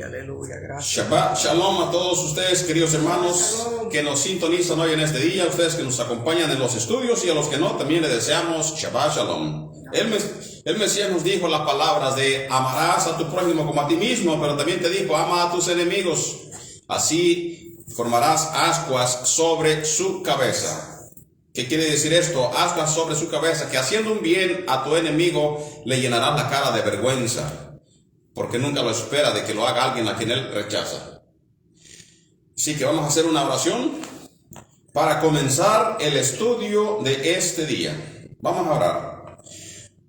aleluya, gracias. Shabbat Shalom a todos ustedes, queridos hermanos, que nos sintonizan hoy en este día, a ustedes que nos acompañan en los estudios y a los que no, también les deseamos Shabbat Shalom. El Mesías nos dijo las palabras de amarás a tu prójimo como a ti mismo, pero también te dijo ama a tus enemigos, así formarás ascuas sobre su cabeza. ¿Qué quiere decir esto? Ascuas sobre su cabeza, que haciendo un bien a tu enemigo le llenarás la cara de vergüenza, porque nunca lo espera de que lo haga alguien a quien él rechaza. Así que vamos a hacer una oración para comenzar el estudio de este día. Vamos a orar.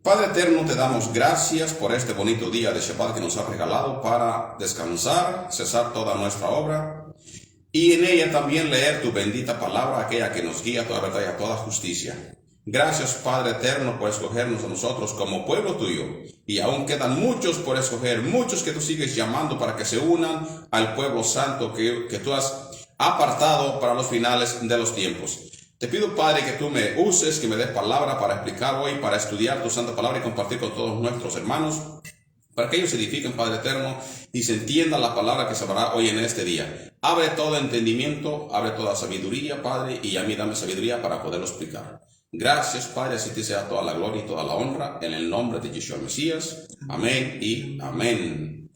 Padre eterno, te damos gracias por este bonito día de Shabbat que nos has regalado para descansar, cesar toda nuestra obra y en ella también leer tu bendita palabra, aquella que nos guía a toda verdad y a toda justicia. Gracias, Padre eterno, por escogernos a nosotros como pueblo tuyo. Y aún quedan muchos por escoger, muchos que tú sigues llamando para que se unan al pueblo santo que tú has apartado para los finales de los tiempos. Te pido, Padre, que tú me uses, que me des palabra para explicar hoy, para estudiar tu santa palabra y compartir con todos nuestros hermanos, para que ellos se edifiquen, Padre eterno, y se entienda la palabra que se hablará hoy en este día. Abre todo entendimiento, abre toda sabiduría, Padre, y a mí dame sabiduría para poderlo explicar. Gracias, Padre, así te sea toda la gloria y toda la honra, en el nombre de Yeshua Mesías. Amén y amén.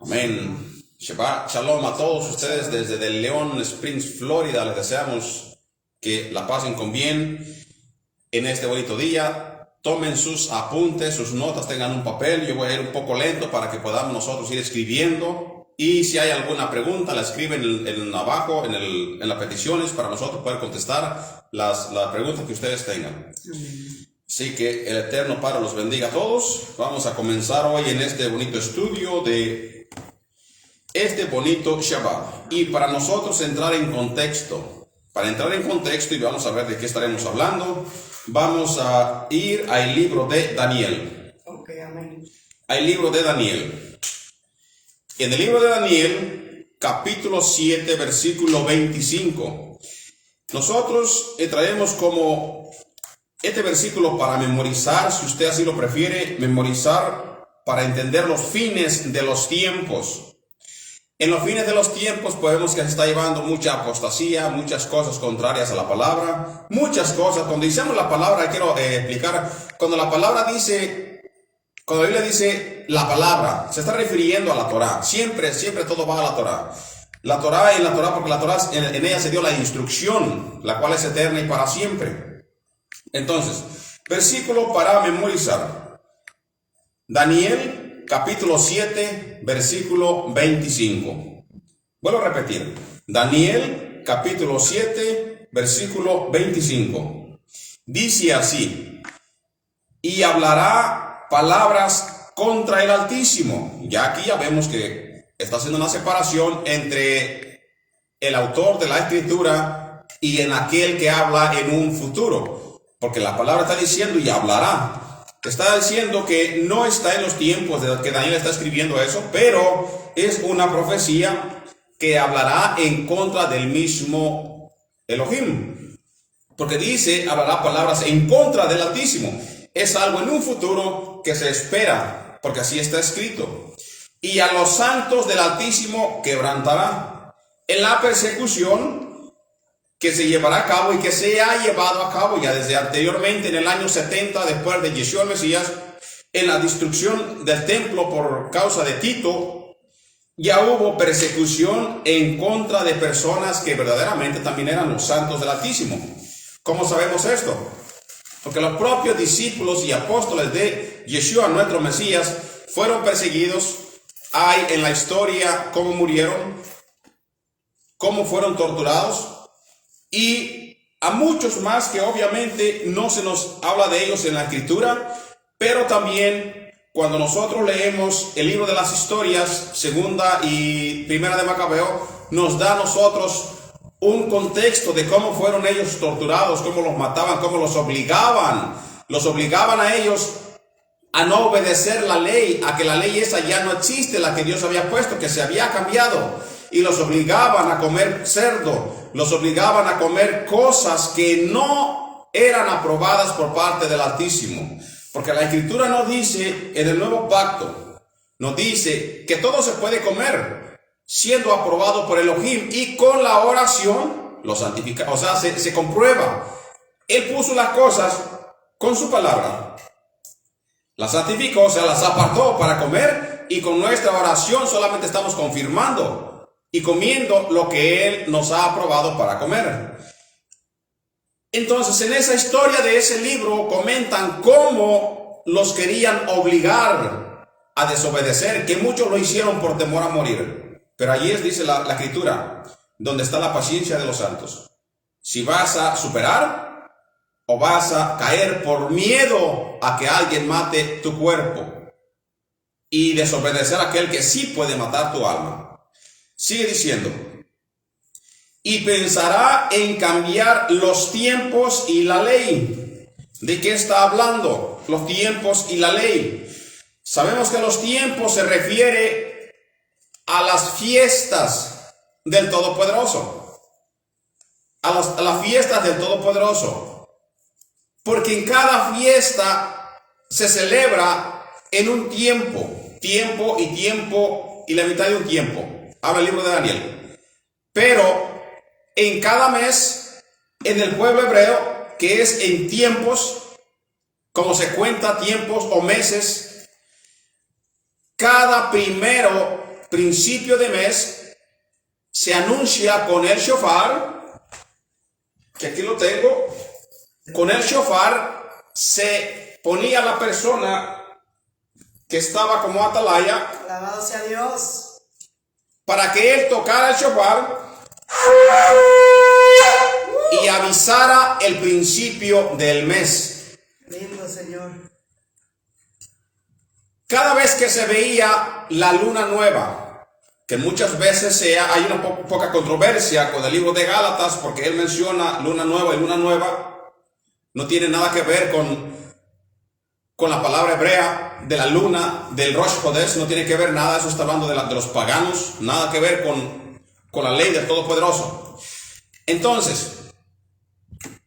Amén. Shabbat Shalom a todos ustedes desde Del León Springs, Florida. Les deseamos que la pasen con bien en este bonito día. Tomen sus apuntes, sus notas, tengan un papel. Yo voy a ir un poco lento para que podamos nosotros ir escribiendo. Y si hay alguna pregunta, la escriben en abajo, en las peticiones, para nosotros poder contestar las preguntas que ustedes tengan. Así que el Eterno Padre los bendiga a todos. Vamos a comenzar hoy en este bonito estudio de este bonito Shabbat. Y para nosotros entrar en contexto, y vamos a ver de qué estaremos hablando, vamos a ir al libro de Daniel. Al libro de Daniel. En el libro de Daniel, capítulo 7, versículo 25, nosotros traemos como este versículo para memorizar, si usted así lo prefiere, memorizar para entender los fines de los tiempos. En los fines de los tiempos podemos que se está llevando mucha apostasía, muchas cosas contrarias a la palabra, muchas cosas. Cuando decimos la palabra, quiero explicar, cuando la Biblia dice la palabra, se está refiriendo a la Torah. Siempre todo va a la Torah. La Torah, porque la Torah, en ella se dio la instrucción, la cual es eterna y para siempre. Entonces, versículo para memorizar. Daniel, capítulo 7, versículo 25. Vuelvo a repetir. Daniel, capítulo 7, versículo 25. Dice así: y hablará palabras contra el Altísimo. Ya aquí ya vemos que está haciendo una separación entre el autor de la escritura y en aquel que habla en un futuro, porque la palabra está diciendo y hablará. Está diciendo que no está en los tiempos de que Daniel está escribiendo eso, pero es una profecía que hablará en contra del mismo Elohim, porque dice hablará palabras en contra del Altísimo. Es algo en un futuro que se espera, porque así está escrito. Y a los santos del Altísimo quebrantará en la persecución que se llevará a cabo y que se ha llevado a cabo ya desde anteriormente en el año 70 después de Yeshua el Mesías, en la destrucción del templo por causa de Tito. Ya hubo persecución en contra de personas que verdaderamente también eran los santos del Altísimo. ¿Cómo sabemos esto? Porque los propios discípulos y apóstoles de Yeshua, nuestro Mesías, fueron perseguidos. Hay en la historia cómo murieron, cómo fueron torturados, y a muchos más que obviamente no se nos habla de ellos en la escritura, pero también cuando nosotros leemos el libro de las historias, segunda y primera de Macabeo, nos da a nosotros un contexto de cómo fueron ellos torturados, cómo los mataban, cómo los obligaban a ellos a no obedecer la ley, a que la ley esa ya no existe, la que Dios había puesto, que se había cambiado, y los obligaban a comer cerdo, los obligaban a comer cosas que no eran aprobadas por parte del Altísimo, porque la Escritura nos dice en el Nuevo Pacto nos dice que todo se puede comer, siendo aprobado por Elohim, y con la oración lo santifica. O sea, se comprueba. Él puso las cosas con su palabra, las santificó, o sea, las apartó para comer, y con nuestra oración solamente estamos confirmando y comiendo lo que Él nos ha aprobado para comer. Entonces, en esa historia de ese libro comentan cómo los querían obligar a desobedecer, que muchos lo hicieron por temor a morir. Pero allí dice la escritura, donde está la paciencia de los santos. Si vas a superar o vas a caer por miedo a que alguien mate tu cuerpo y desobedecer a aquel que sí puede matar tu alma. Sigue diciendo, y pensará en cambiar los tiempos y la ley. ¿De qué está hablando? Los tiempos y la ley. Sabemos que los tiempos se refiere a las fiestas del Todopoderoso. A las fiestas del Todopoderoso. Porque en cada fiesta se celebra en un tiempo y la mitad de un tiempo. Habla el libro de Daniel. Pero en cada mes, en el pueblo hebreo, que es en tiempos, como se cuenta tiempos o meses, cada principio de mes, se anuncia con el shofar, que aquí lo tengo. Con el shofar se ponía la persona que estaba como atalaya, alabado sea Dios, para que él tocara el shofar y avisara el principio del mes. Lindo Señor. Cada vez que se veía la luna nueva, que muchas veces hay una poca controversia con el libro de Gálatas, porque él menciona luna nueva y luna nueva, no tiene nada que ver con la palabra hebrea de la luna, del Rosh Hodesh, no tiene que ver nada, eso está hablando de los paganos, nada que ver con la ley del Todopoderoso. Entonces,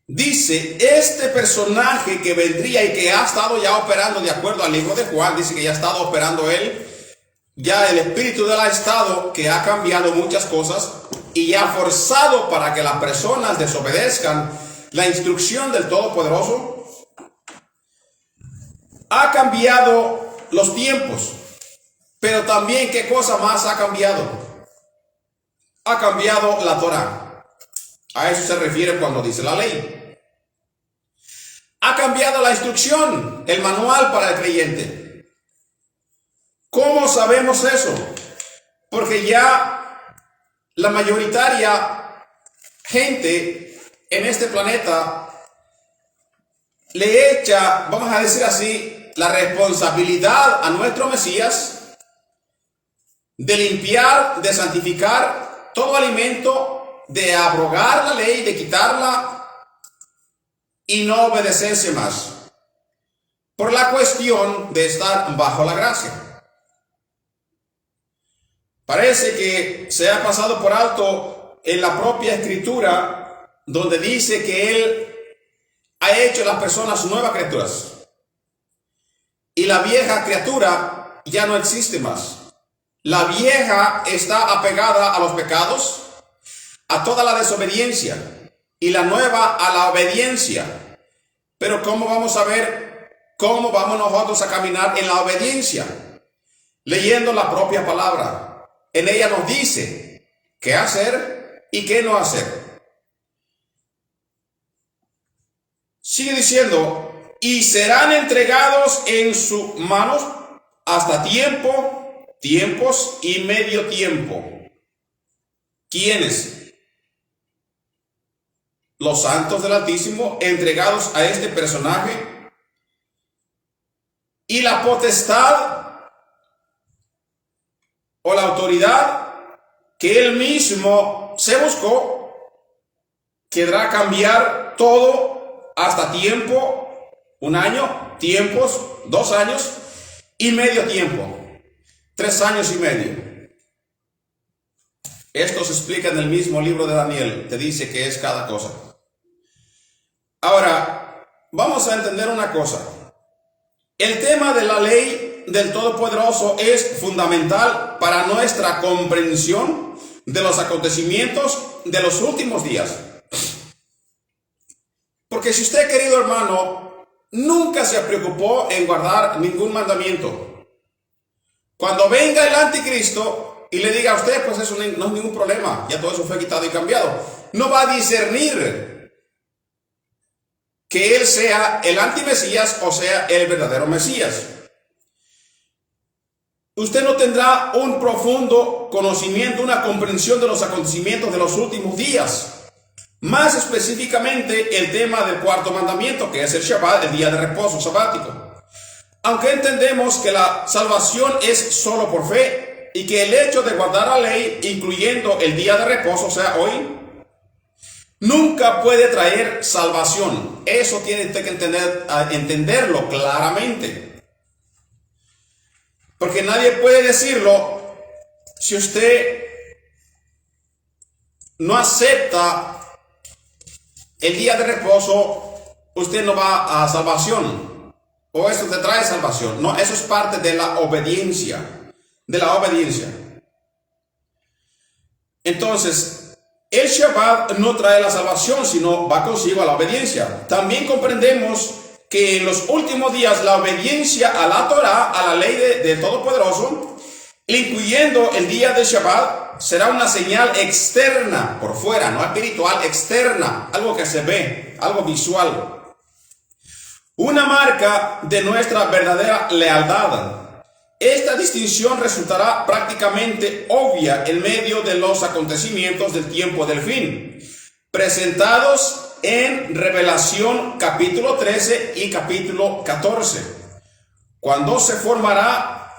dice, este personaje que vendría y que ha estado ya operando de acuerdo al libro de Juan, dice que ya ha estado operando él, ya el espíritu de él ha estado, que ha cambiado muchas cosas y ha forzado para que las personas desobedezcan la instrucción del Todopoderoso. Ha cambiado los tiempos, pero también ¿qué cosa más ha cambiado? Ha cambiado la Torah. A eso se refiere cuando dice la ley. Ha cambiado la instrucción, el manual para el creyente. ¿Cómo sabemos eso? Porque ya la mayoritaria gente en este planeta le echa, vamos a decir así, la responsabilidad a nuestro Mesías de limpiar, de santificar todo alimento, de abrogar la ley, de quitarla y no obedecerse más, por la cuestión de estar bajo la gracia. Parece que se ha pasado por alto en la propia escritura, donde dice que Él ha hecho a las personas nuevas criaturas. Y la vieja criatura ya no existe más. La vieja está apegada a los pecados, a toda la desobediencia, y la nueva a la obediencia. Pero ¿cómo vamos a ver cómo vamos nosotros a caminar en la obediencia? Leyendo la propia palabra. En ella nos dice qué hacer y qué no hacer. Sigue diciendo, y serán entregados en sus manos hasta tiempos y medio tiempo. ¿Quiénes? Los santos del Altísimo, entregados a este personaje, y la potestad o la autoridad que él mismo se buscó, querrá cambiar todo hasta tiempo, 1 año, tiempos, 2 años y medio tiempo, 3 años y medio. Esto se explica en el mismo libro de Daniel, te dice que es cada cosa. Ahora, vamos a entender una cosa. El tema de la ley del Todopoderoso es fundamental para nuestra comprensión de los acontecimientos de los últimos días. Porque si usted, querido hermano, nunca se preocupó en guardar ningún mandamiento, cuando venga el anticristo y le diga a usted, pues eso no es ningún problema, ya todo eso fue quitado y cambiado, no va a discernir que él sea el antimesías o sea el verdadero Mesías. Usted no tendrá un profundo conocimiento, una comprensión de los acontecimientos de los últimos días. Más específicamente el tema del cuarto mandamiento, que es el Shabbat, el día de reposo sabático. Aunque entendemos que la salvación es solo por fe y que el hecho de guardar la ley, incluyendo el día de reposo, o sea, hoy, nunca puede traer salvación. Eso tiene usted que entenderlo claramente. Porque nadie puede decirlo si usted no acepta el día de reposo, usted no va a salvación. O esto te trae salvación. No, eso es parte de la obediencia. Entonces, el Shabbat no trae la salvación, sino va consigo a la obediencia. También comprendemos que en los últimos días la obediencia a la Torah, a la ley del Todopoderoso, incluyendo el día de Shabbat, será una señal externa, por fuera, no espiritual, externa, algo que se ve, algo visual. Una marca de nuestra verdadera lealtad. Esta distinción resultará prácticamente obvia en medio de los acontecimientos del tiempo del fin, presentados en Revelación capítulo 13 y capítulo 14, cuando se formará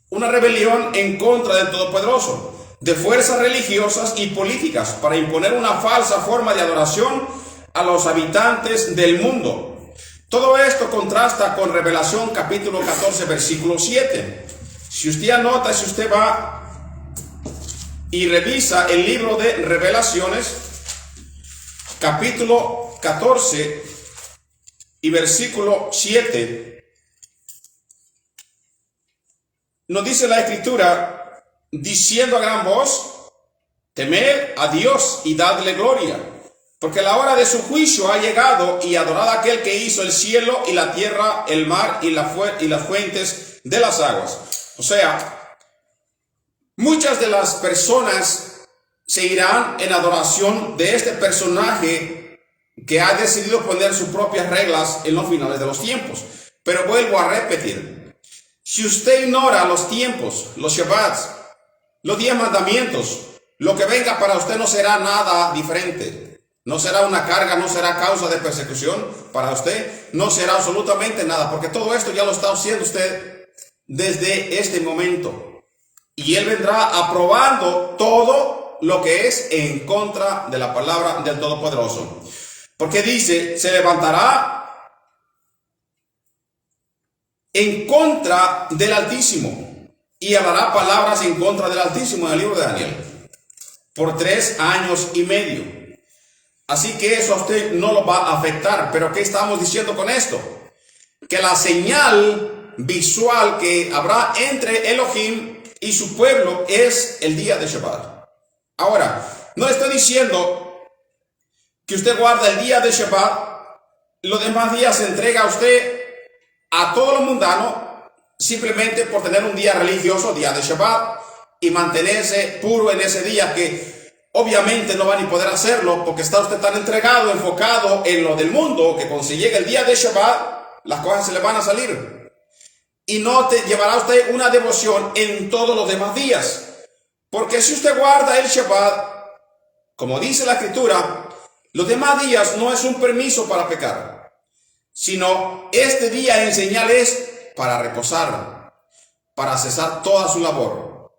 una rebelión en contra del Todopoderoso, de fuerzas religiosas y políticas, para imponer una falsa forma de adoración a los habitantes del mundo. Todo esto contrasta con Revelación capítulo 14, versículo 7. Si usted anota, si usted va y revisa el libro de Revelaciones, capítulo 14 y versículo 7, nos dice la Escritura, diciendo a gran voz, temed a Dios y dadle gloria, porque la hora de su juicio ha llegado, y adorad a aquel que hizo el cielo y la tierra, el mar y las fuentes de las aguas. O sea, muchas de las personas se irán en adoración de este personaje que ha decidido poner sus propias reglas en los finales de los tiempos. Pero vuelvo a repetir, si usted ignora los tiempos, los Shabbats, los 10 mandamientos, lo que venga para usted no será nada diferente. No será una carga, no será causa de persecución para usted, no será absolutamente nada, porque todo esto ya lo está haciendo usted desde este momento. Y Él vendrá aprobando todo lo que es en contra de la palabra del Todopoderoso. Porque dice, se levantará en contra del Altísimo y hablará palabras en contra del Altísimo en el libro de Daniel por 3 años y medio. Así que eso a usted no lo va a afectar. Pero ¿qué estamos diciendo con esto? Que la señal visual que habrá entre Elohim y su pueblo es el día de Shabbat. Ahora, no le estoy diciendo que usted guarda el día de Shabbat, los demás días se entrega a usted a todo lo mundano, simplemente por tener un día religioso, día de Shabbat, y mantenerse puro en ese día, que obviamente no va a ni poder hacerlo porque está usted tan entregado, enfocado en lo del mundo, que cuando se llegue el día de Shabbat, las cosas se le van a salir. Y no te llevará usted una devoción en todos los demás días. Porque si usted guarda el Shabbat, como dice la Escritura, los demás días no es un permiso para pecar, sino este día en señal es para reposar, para cesar toda su labor,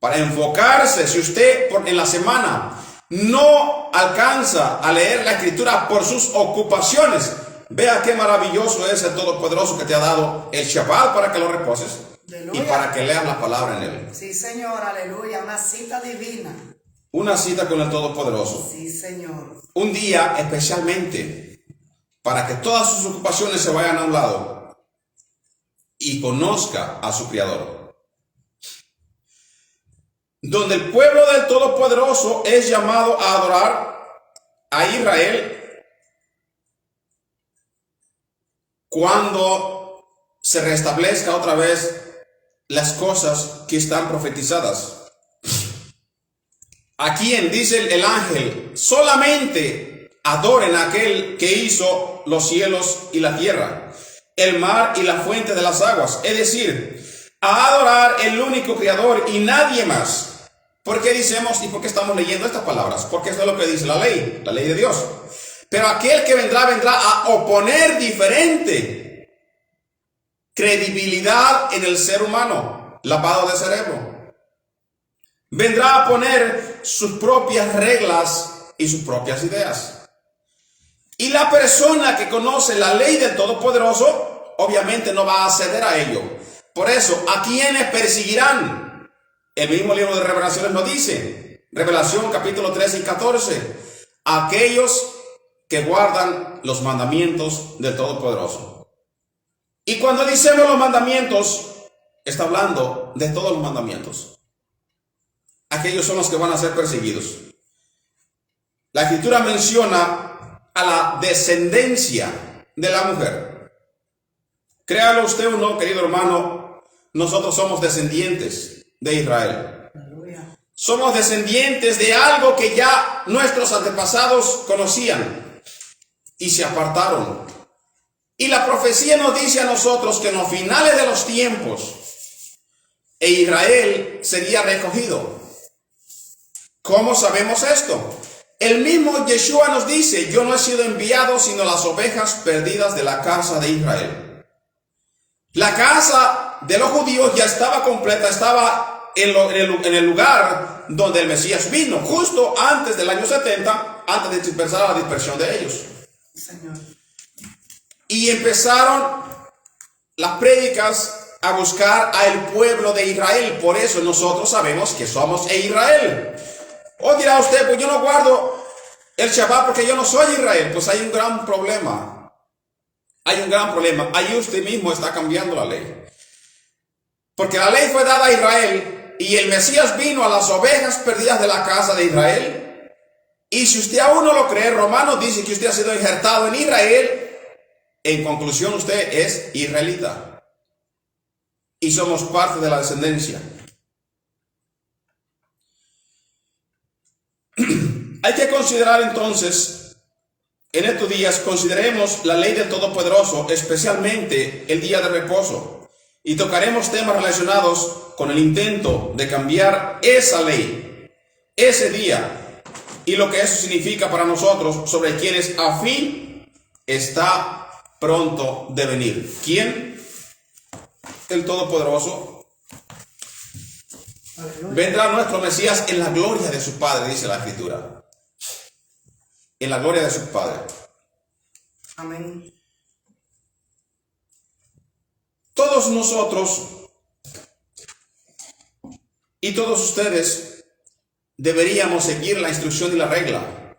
para enfocarse. Si usted en la semana no alcanza a leer la Escritura por sus ocupaciones, vea qué maravilloso es el Todopoderoso que te ha dado el Shabbat para que lo reposes. Aleluya. Y para que leas la palabra en él. Sí, Señor, aleluya, una cita divina. Una cita con el Todopoderoso. Sí, Señor. Un día especialmente para que todas sus ocupaciones se vayan a un lado y conozca a su Creador. Donde el pueblo del Todopoderoso es llamado a adorar a Israel cuando se restablezca otra vez las cosas que están profetizadas. ¿A quién? Dice el ángel, solamente adoren a aquel que hizo los cielos y la tierra, el mar y la fuente de las aguas. Es decir, a adorar el único Creador y nadie más. ¿Por qué decimos y por qué estamos leyendo estas palabras? Porque eso es lo que dice la ley de Dios. Pero aquel que vendrá a oponer diferente credibilidad en el ser humano, lavado de cerebro. Vendrá a poner sus propias reglas y sus propias ideas. Y la persona que conoce la ley del Todopoderoso, obviamente no va a ceder a ello. Por eso, ¿a quiénes perseguirán? El mismo libro de Revelaciones nos dice, Revelación capítulo 13 y 14, aquellos que guardan los mandamientos del Todopoderoso. Y cuando decimos los mandamientos, está hablando de todos los mandamientos. Aquellos son los que van a ser perseguidos. La Escritura menciona a la descendencia de la mujer. Créalo usted o no, querido hermano, nosotros somos descendientes de Israel. Somos descendientes de algo que ya nuestros antepasados conocían y se apartaron. Y la profecía nos dice a nosotros que en los finales de los tiempos Israel sería recogido. ¿Cómo sabemos esto? El mismo Yeshua nos dice, yo no he sido enviado sino las ovejas perdidas de la casa de Israel. La casa de los judíos ya estaba completa, estaba en el lugar donde el Mesías vino, justo antes del año 70, antes de empezar la dispersión de ellos. Señor. Y empezaron las prédicas a buscar al pueblo de Israel. Por eso nosotros sabemos que somos Israel. O dirá usted, pues yo no guardo el Shabbat porque yo no soy Israel. Pues hay un gran problema. Hay un gran problema. Ahí usted mismo está cambiando la ley. Porque la ley fue dada a Israel y el Mesías vino a las ovejas perdidas de la casa de Israel. Y si usted aún no lo cree, Romanos dice que usted ha sido injertado en Israel. En conclusión, usted es israelita. Y somos parte de la descendencia. Hay que considerar entonces, en estos días, consideremos la ley del Todopoderoso, especialmente el día de reposo. Y tocaremos temas relacionados con el intento de cambiar esa ley, ese día, y lo que eso significa para nosotros, sobre quienes a fin está pronto de venir. ¿Quién? El Todopoderoso. Aleluya. Vendrá nuestro Mesías en la gloria de su Padre, dice la Escritura. En la gloria de su Padre. Amén. Todos nosotros y todos ustedes deberíamos seguir la instrucción y la regla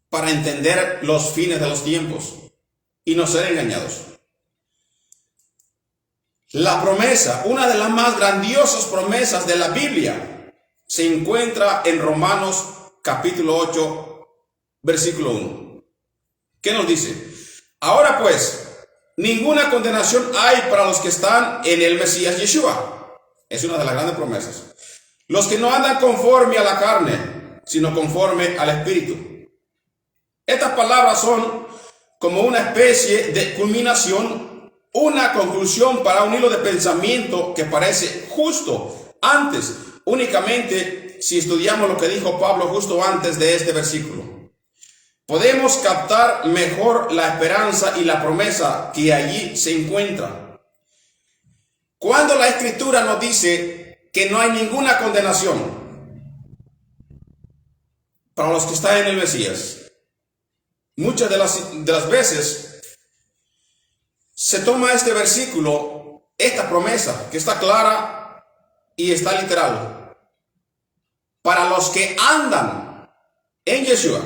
para entender los fines de los tiempos y no ser engañados. La promesa, una de las más grandiosas promesas de la Biblia, se encuentra en Romanos capítulo 8, versículo 1. ¿Qué nos dice? Ahora pues, ninguna condenación hay para los que están en el Mesías Yeshua. Es una de las grandes promesas. Los que no andan conforme a la carne, sino conforme al Espíritu. Estas palabras son como una especie de culminación, una conclusión para un hilo de pensamiento que parece justo antes, únicamente si estudiamos lo que dijo Pablo justo antes de este versículo. Podemos captar mejor la esperanza y la promesa que allí se encuentra. Cuando la Escritura nos dice que no hay ninguna condenación para los que están en el Mesías, muchas de las veces se toma este versículo, esta promesa que está clara y está literal, para los que andan en Yeshua.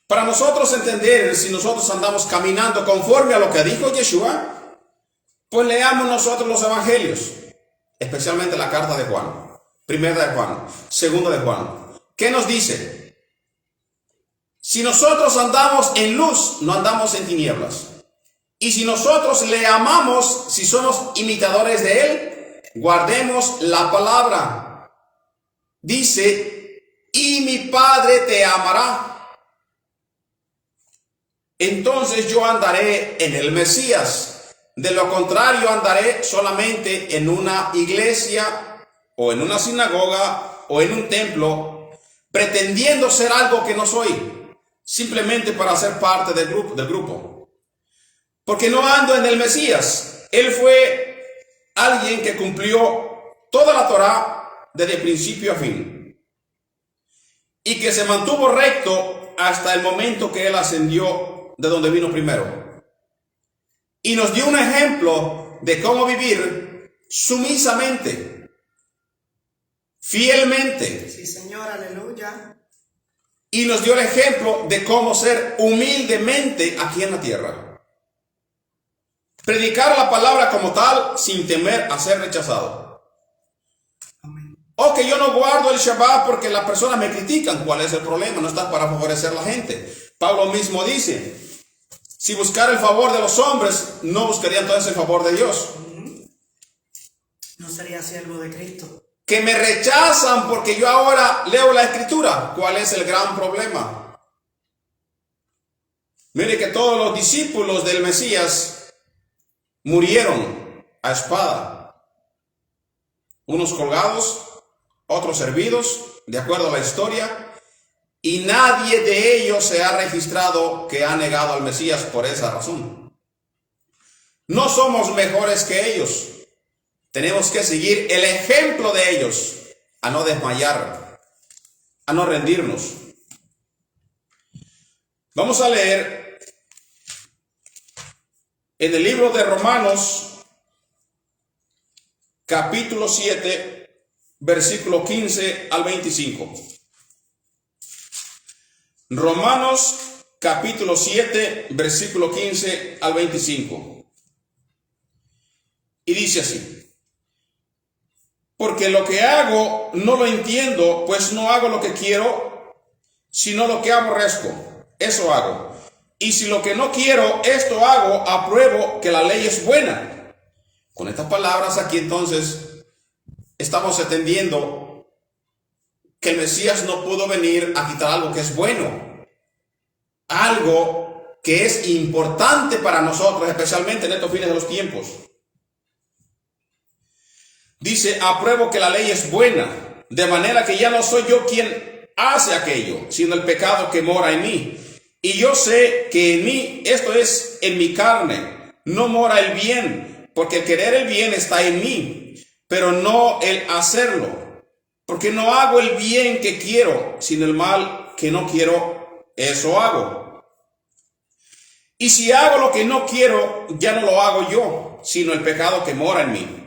Para nosotros entender si nosotros andamos caminando conforme a lo que dijo Yeshua, pues leamos nosotros los evangelios, especialmente la carta de Juan, primera de Juan, segunda de Juan. ¿Qué nos dice? Si nosotros andamos en luz, no andamos en tinieblas. Y si nosotros le amamos, si somos imitadores de él, guardemos la palabra. Dice, y mi Padre te amará. Entonces yo andaré en el Mesías. De lo contrario, andaré solamente en una iglesia o en una sinagoga o en un templo, pretendiendo ser algo que no soy, simplemente para ser parte del grupo. Porque no ando en el Mesías. Él fue alguien que cumplió toda la Torá desde principio a fin y que se mantuvo recto hasta el momento que él ascendió de donde vino primero, y nos dio un ejemplo de cómo vivir sumisamente, fielmente. Sí, Señor, aleluya. Y nos dio el ejemplo de cómo ser humildemente aquí en la tierra. Predicar la palabra como tal sin temer a ser rechazado. Amén. O que yo no guardo el Shabbat porque las personas me critican. ¿Cuál es el problema? No está para favorecer a la gente. Pablo mismo dice, si buscara el favor de los hombres, no buscaría entonces el favor de Dios. No sería siervo de Cristo. Que me rechazan porque yo ahora leo la escritura. ¿Cuál es el gran problema? Mire que todos los discípulos del Mesías murieron a espada. Unos colgados, otros servidos, de acuerdo a la historia. Y nadie de ellos se ha registrado que ha negado al Mesías por esa razón. No somos mejores que ellos. Tenemos que seguir el ejemplo de ellos, a no desmayar, a no rendirnos. Vamos a leer en el libro de Romanos, capítulo 7, versículo 15 al 25. Romanos capítulo 7, versículo 15 al 25. Y dice así: porque lo que hago no lo entiendo, pues no hago lo que quiero, sino lo que aborrezco, eso hago. Y si lo que no quiero, esto hago, apruebo que la ley es buena. Con estas palabras aquí entonces estamos entendiendo que el Mesías no pudo venir a quitar algo que es bueno, algo que es importante para nosotros, especialmente en estos fines de los tiempos. Dice, apruebo que la ley es buena, de manera que ya no soy yo quien hace aquello, sino el pecado que mora en mí. Y yo sé que en mí, esto es, en mi carne, no mora el bien, porque el querer el bien está en mí, pero no el hacerlo. Porque no hago el bien que quiero, sino el mal que no quiero, eso hago. Y si hago lo que no quiero, ya no lo hago yo, sino el pecado que mora en mí.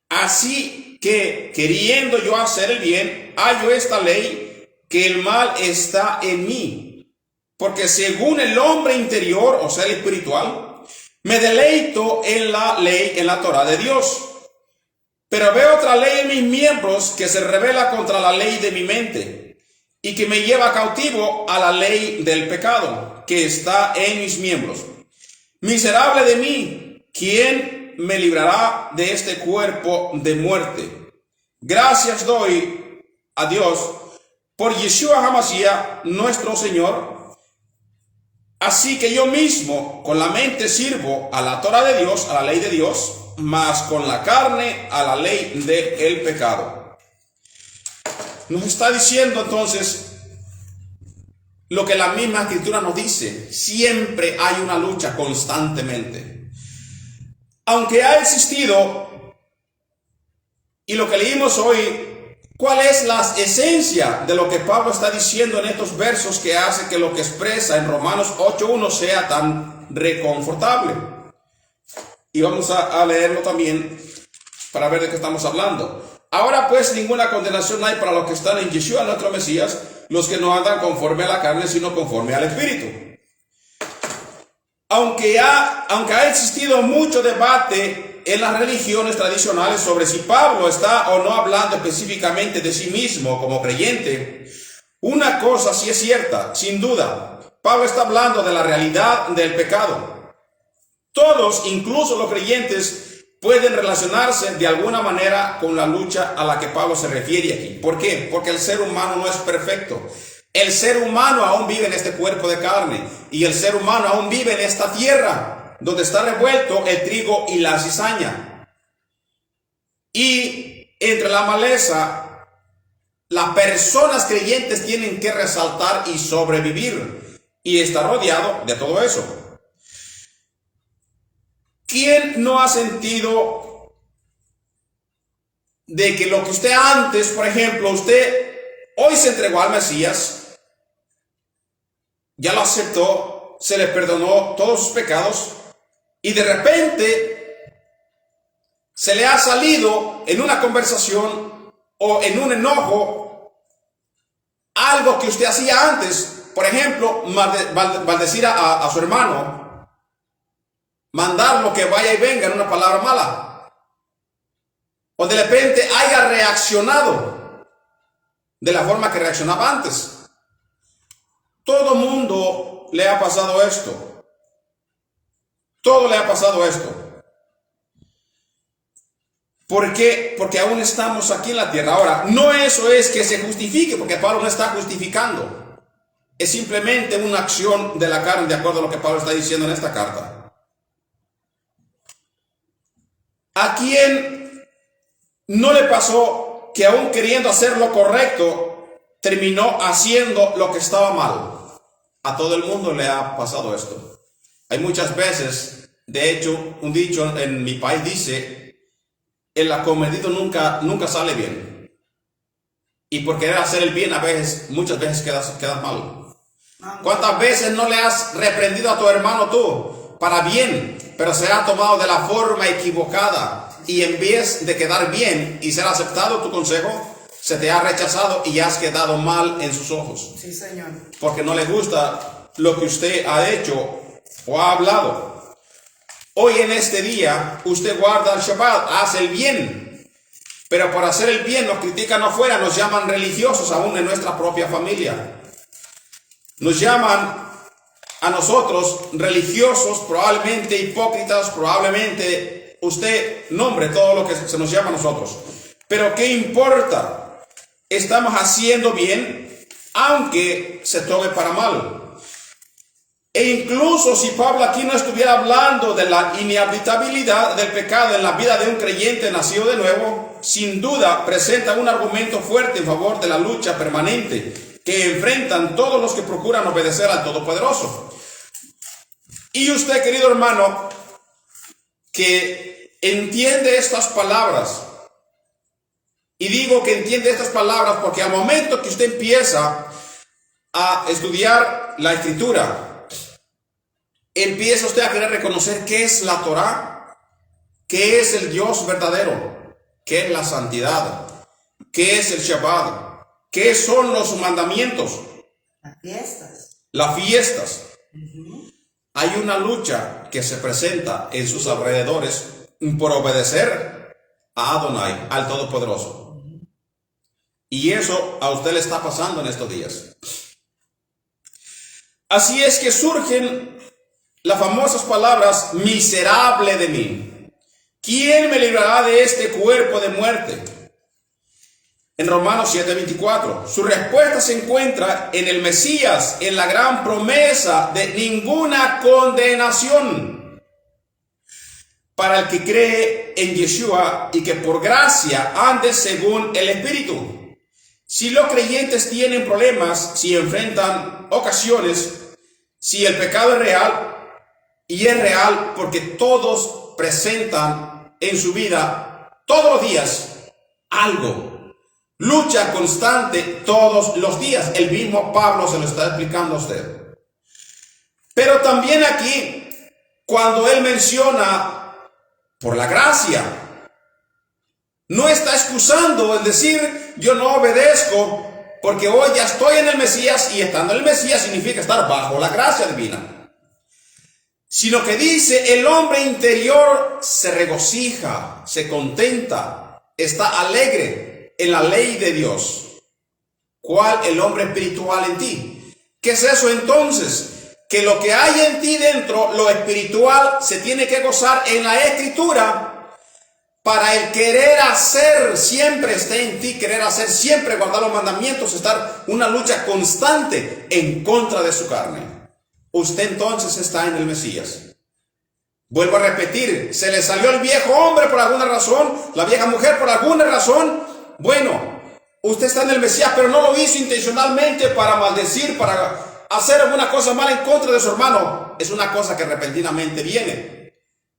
Así que, queriendo yo hacer el bien, hallo esta ley, que el mal está en mí. Porque según el hombre interior, o sea, el espiritual, me deleito en la ley, en la Torah de Dios. Pero veo otra ley en mis miembros que se revela contra la ley de mi mente y que me lleva cautivo a la ley del pecado que está en mis miembros. Miserable de mí, ¿quién me librará de este cuerpo de muerte? Gracias doy a Dios por Yeshua HaMashiach, nuestro Señor. Así que yo mismo con la mente sirvo a la Torah de Dios, a la ley de Dios, mas con la carne a la ley del pecado. Nos está diciendo entonces lo que la misma escritura nos dice: siempre hay una lucha constantemente. Aunque ha existido, y lo que leímos hoy, ¿cuál es la esencia de lo que Pablo está diciendo en estos versos que hace que lo que expresa en Romanos 8:1 sea tan reconfortable? Y vamos a leerlo también para ver de qué estamos hablando. Ahora pues ninguna condenación hay para los que están en Yeshua nuestro Mesías, los que no andan conforme a la carne, sino conforme al Espíritu. Aunque ha existido mucho debate en las religiones tradicionales sobre si Pablo está o no hablando específicamente de sí mismo como creyente, una cosa sí es cierta, sin duda. Pablo está hablando de la realidad del pecado. Todos, incluso los creyentes, pueden relacionarse de alguna manera con la lucha a la que Pablo se refiere aquí. ¿Por qué? Porque el ser humano no es perfecto. El ser humano aún vive en este cuerpo de carne y el ser humano aún vive en esta tierra donde está revuelto el trigo y la cizaña. Y entre la maleza, las personas creyentes tienen que resaltar y sobrevivir y está rodeado de todo eso. ¿Quién no ha sentido de que lo que usted antes, por ejemplo, usted hoy se entregó al Mesías, ya lo aceptó, se le perdonó todos sus pecados y de repente se le ha salido en una conversación o en un enojo algo que usted hacía antes? Por ejemplo, maldecir a su hermano, mandarlo que vaya y venga en una palabra mala, o de repente haya reaccionado de la forma que reaccionaba antes. Todo mundo le ha pasado esto. Todo le ha pasado esto. ¿Por qué? Porque aún estamos aquí en la tierra. Ahora, no eso es que se justifique, porque Pablo no está justificando. Es simplemente una acción de la carne, de acuerdo a lo que Pablo está diciendo en esta carta. ¿A quién no le pasó que aún queriendo hacer lo correcto, terminó haciendo lo que estaba mal? A todo el mundo le ha pasado esto. Hay muchas veces, de hecho, un dicho en mi país dice, el acometido nunca sale bien. Y por querer hacer el bien, muchas veces quedas mal. ¿Cuántas veces no le has reprendido a tu hermano tú para bien, pero se ha tomado de la forma equivocada y en vez de quedar bien y ser aceptado tu consejo, se te ha rechazado y has quedado mal en sus ojos? Sí, Señor. Porque no le gusta lo que usted ha hecho o ha hablado. Hoy en este día, usted guarda el Shabbat, hace el bien. Pero por hacer el bien nos critican afuera, nos llaman religiosos aún en nuestra propia familia. Nos llaman a nosotros religiosos, probablemente hipócritas, probablemente usted nombre todo lo que se nos llama a nosotros. Pero ¿qué importa? Estamos haciendo bien, aunque se tome para mal. E incluso si Pablo aquí no estuviera hablando de la inevitabilidad del pecado en la vida de un creyente nacido de nuevo, sin duda presenta un argumento fuerte en favor de la lucha permanente que enfrentan todos los que procuran obedecer al Todopoderoso. Y usted, querido hermano, que entiende estas palabras, y digo que entiende estas palabras porque al momento que usted empieza a estudiar la Escritura, empieza usted a querer reconocer qué es la Torá, qué es el Dios verdadero, qué es la santidad, qué es el Shabbat, qué son los mandamientos, las fiestas. Hay una lucha que se presenta en sus alrededores por obedecer a Adonai, al Todopoderoso. Y eso a usted le está pasando en estos días. Así es que surgen las famosas palabras, miserable de mí. ¿Quién me librará de este cuerpo de muerte? En Romanos 7:24, su respuesta se encuentra en el Mesías, en la gran promesa de ninguna condenación para el que cree en Yeshua y que por gracia ande según el Espíritu. Si los creyentes tienen problemas, si enfrentan ocasiones, si el pecado es real, y es real porque todos presentan en su vida, todos los días, algo. Lucha constante todos los días. El mismo Pablo se lo está explicando a usted. Pero también aquí, cuando él menciona por la gracia, no está excusando el decir yo no obedezco porque hoy ya estoy en el Mesías, y estando en el Mesías significa estar bajo la gracia divina. Sino que dice, el hombre interior se regocija, se contenta, está alegre en la ley de Dios. ¿Cuál? El hombre espiritual en ti. ¿Qué es eso entonces? Que lo que hay en ti dentro, lo espiritual, se tiene que gozar en la Escritura. Para el querer hacer siempre esté en ti, querer hacer siempre, guardar los mandamientos, estar una lucha constante en contra de su carne. Usted entonces está en el Mesías. Vuelvo a repetir, se le salió el viejo hombre por alguna razón, la vieja mujer por alguna razón. Bueno, usted está en el Mesías, pero no lo hizo intencionalmente para maldecir, para hacer alguna cosa mala en contra de su hermano. Es una cosa que repentinamente viene.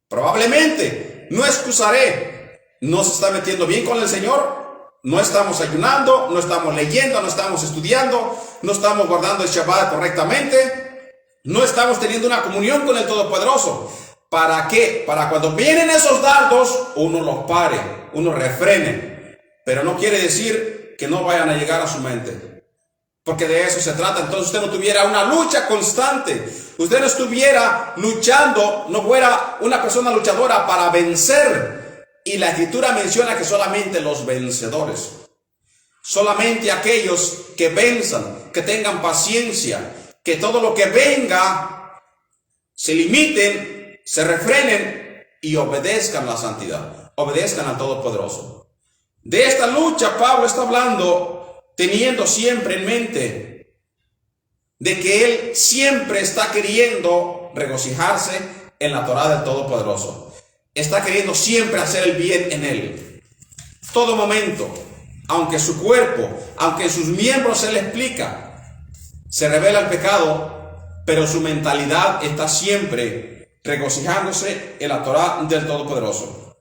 Probablemente, no excusaré. No se está metiendo bien con el Señor, no estamos ayunando, no estamos leyendo, no estamos estudiando, no estamos guardando el Shabbat correctamente, no estamos teniendo una comunión con el Todopoderoso. ¿Para qué? Para cuando vienen esos dardos, uno los pare, uno refrene, pero no quiere decir que no vayan a llegar a su mente, porque de eso se trata. Entonces usted no tuviera una lucha constante, usted no estuviera luchando, no fuera una persona luchadora para vencer. Y la Escritura menciona que solamente los vencedores, solamente aquellos que venzan, que tengan paciencia, que todo lo que venga se limiten, se refrenen y obedezcan la santidad, obedezcan al Todopoderoso. De esta lucha Pablo está hablando teniendo siempre en mente de que él siempre está queriendo regocijarse en la Torá del Todopoderoso. Está queriendo siempre hacer el bien en él. Todo momento, aunque su cuerpo, aunque en sus miembros se le explica, se revela el pecado, pero su mentalidad está siempre regocijándose en la Torá del Todopoderoso.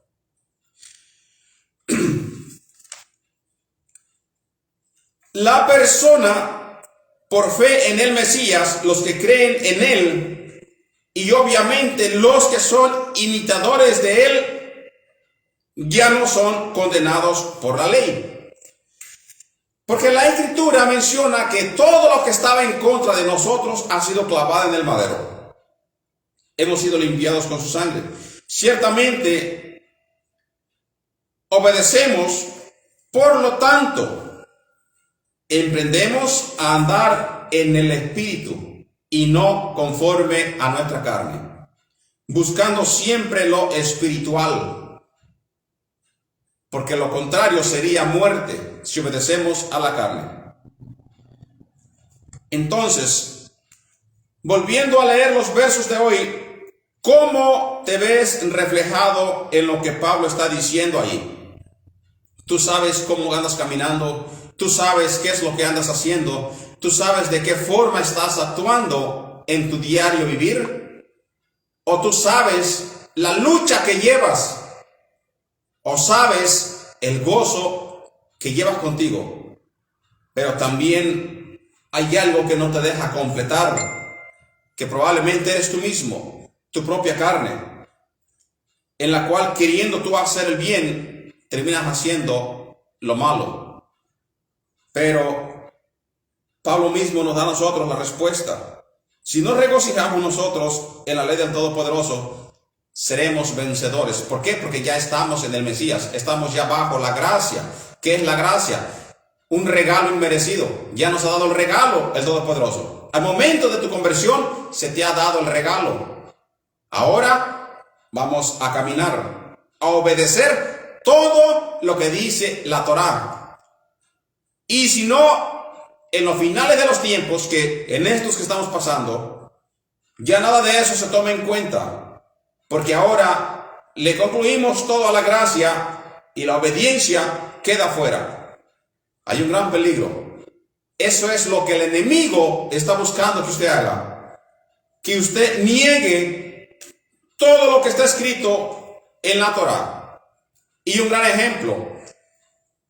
La persona, por fe en el Mesías, los que creen en él, y obviamente los que son imitadores de él, ya no son condenados por la ley. Porque la Escritura menciona que todo lo que estaba en contra de nosotros ha sido clavado en el madero. Hemos sido limpiados con su sangre. Ciertamente, obedecemos, por lo tanto, emprendemos a andar en el Espíritu y no conforme a nuestra carne, buscando siempre lo espiritual, porque lo contrario sería muerte si obedecemos a la carne. Entonces, volviendo a leer los versos de hoy, ¿cómo te ves reflejado en lo que Pablo está diciendo ahí? Tú sabes cómo andas caminando, tú sabes qué es lo que andas haciendo, tú sabes de qué forma estás actuando en tu diario vivir, o tú sabes la lucha que llevas, o sabes el gozo que llevas contigo, pero también hay algo que no te deja completar, que probablemente eres tú mismo, tu propia carne, en la cual queriendo tú hacer el bien, terminas haciendo lo malo. Pero Pablo mismo nos da a nosotros la respuesta. Si nos regocijamos nosotros en la ley del Todopoderoso, seremos vencedores. ¿Por qué? Porque ya estamos en el Mesías, estamos ya bajo la gracia. ¿Qué es la gracia? Un regalo inmerecido. Ya nos ha dado el regalo el Todopoderoso. Al momento de tu conversión se te ha dado el regalo. Ahora vamos a caminar, a obedecer todo lo que dice la Torá. Y si no, en los finales de los tiempos, que en estos que estamos pasando, ya nada de eso se toma en cuenta, porque ahora le concluimos todo a la gracia y la obediencia queda fuera. Hay un gran peligro. Eso es lo que el enemigo está buscando que usted haga, que usted niegue todo lo que está escrito en la Torá. Y un gran ejemplo,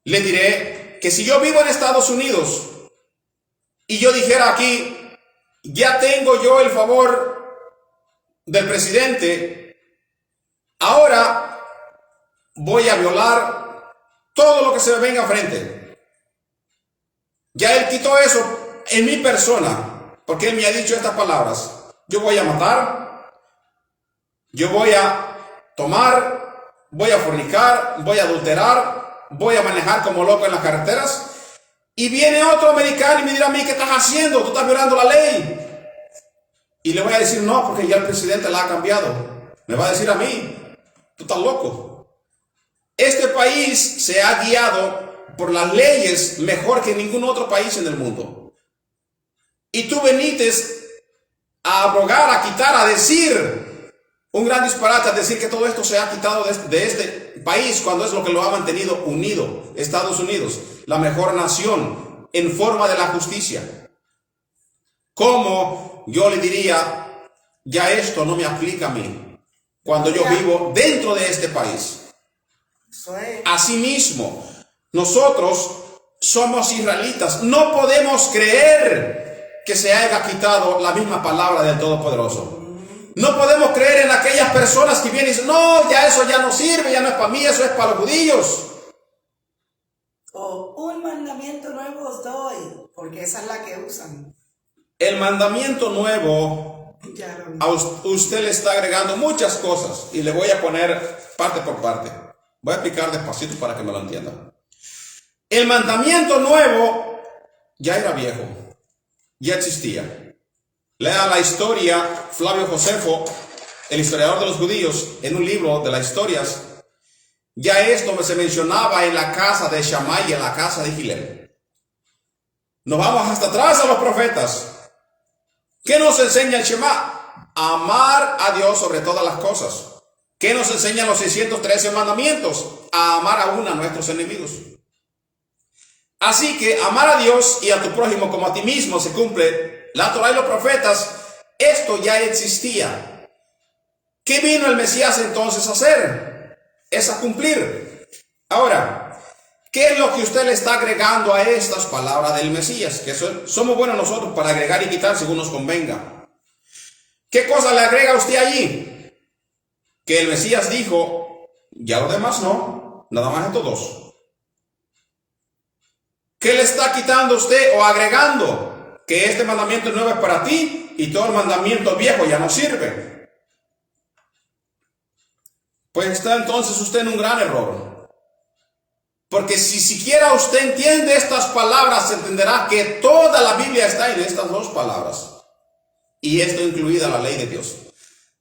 le diré que si yo vivo en Estados Unidos y yo dijera aquí, ya tengo yo el favor del presidente, ahora voy a violar todo lo que se me venga frente. Ya Él quitó eso en mi persona, porque Él me ha dicho estas palabras: yo voy a matar, yo voy a tomar, voy a fornicar, voy a adulterar, voy a manejar como loco en las carreteras. Y viene otro americano y me dirá a mí: ¿qué estás haciendo? Tú estás violando la ley. Y le voy a decir: no, porque ya el presidente la ha cambiado. Me va a decir a mí: tú estás loco. Este país se ha guiado por las leyes mejor que ningún otro país en el mundo. Y tú veniste a abrogar, a quitar, a decir un gran disparate, a decir que todo esto se ha quitado de este país, cuando es lo que lo ha mantenido unido. Estados Unidos, la mejor nación en forma de la justicia. ¿Cómo yo le diría: ya esto no me aplica a mí, cuando yo vivo dentro de este país? Asimismo, nosotros somos israelitas. No podemos creer que se haya quitado la misma palabra del Todopoderoso. No podemos creer en aquellas personas que vienen y dicen: no, ya eso ya no sirve, ya no es para mí, eso es para los judíos. Un mandamiento nuevo os doy, porque esa es la que usan. El mandamiento nuevo, a usted le está agregando muchas cosas, y le voy a poner parte por parte. Voy a explicar despacito para que me lo entiendan. El mandamiento nuevo ya era viejo, ya existía. Lea la historia, Flavio Josefo, el historiador de los judíos, en un libro de las historias. Ya esto se mencionaba en la casa de Shammai y en la casa de Gilel. Nos vamos hasta atrás a los profetas. ¿Qué nos enseña el Shema? Amar a Dios sobre todas las cosas. ¿Qué nos enseñan los 613 mandamientos? A amar aún a nuestros enemigos. Así que amar a Dios y a tu prójimo como a ti mismo se cumple la Torá y los profetas. Esto ya existía. ¿Qué vino el Mesías entonces a hacer? Es a cumplir. Ahora, ¿qué es lo que usted le está agregando a estas palabras del Mesías? Que somos buenos nosotros para agregar y quitar según nos convenga. ¿Qué cosa le agrega a usted allí? Que el Mesías dijo: ya lo demás no, nada más estos dos. ¿Qué le está quitando usted o agregando? Que este mandamiento nuevo es para ti y todo el mandamiento viejo ya no sirve. Pues está entonces usted en un gran error. Porque si siquiera usted entiende estas palabras, entenderá que toda la Biblia está en estas dos palabras. Y esto incluida la ley de Dios.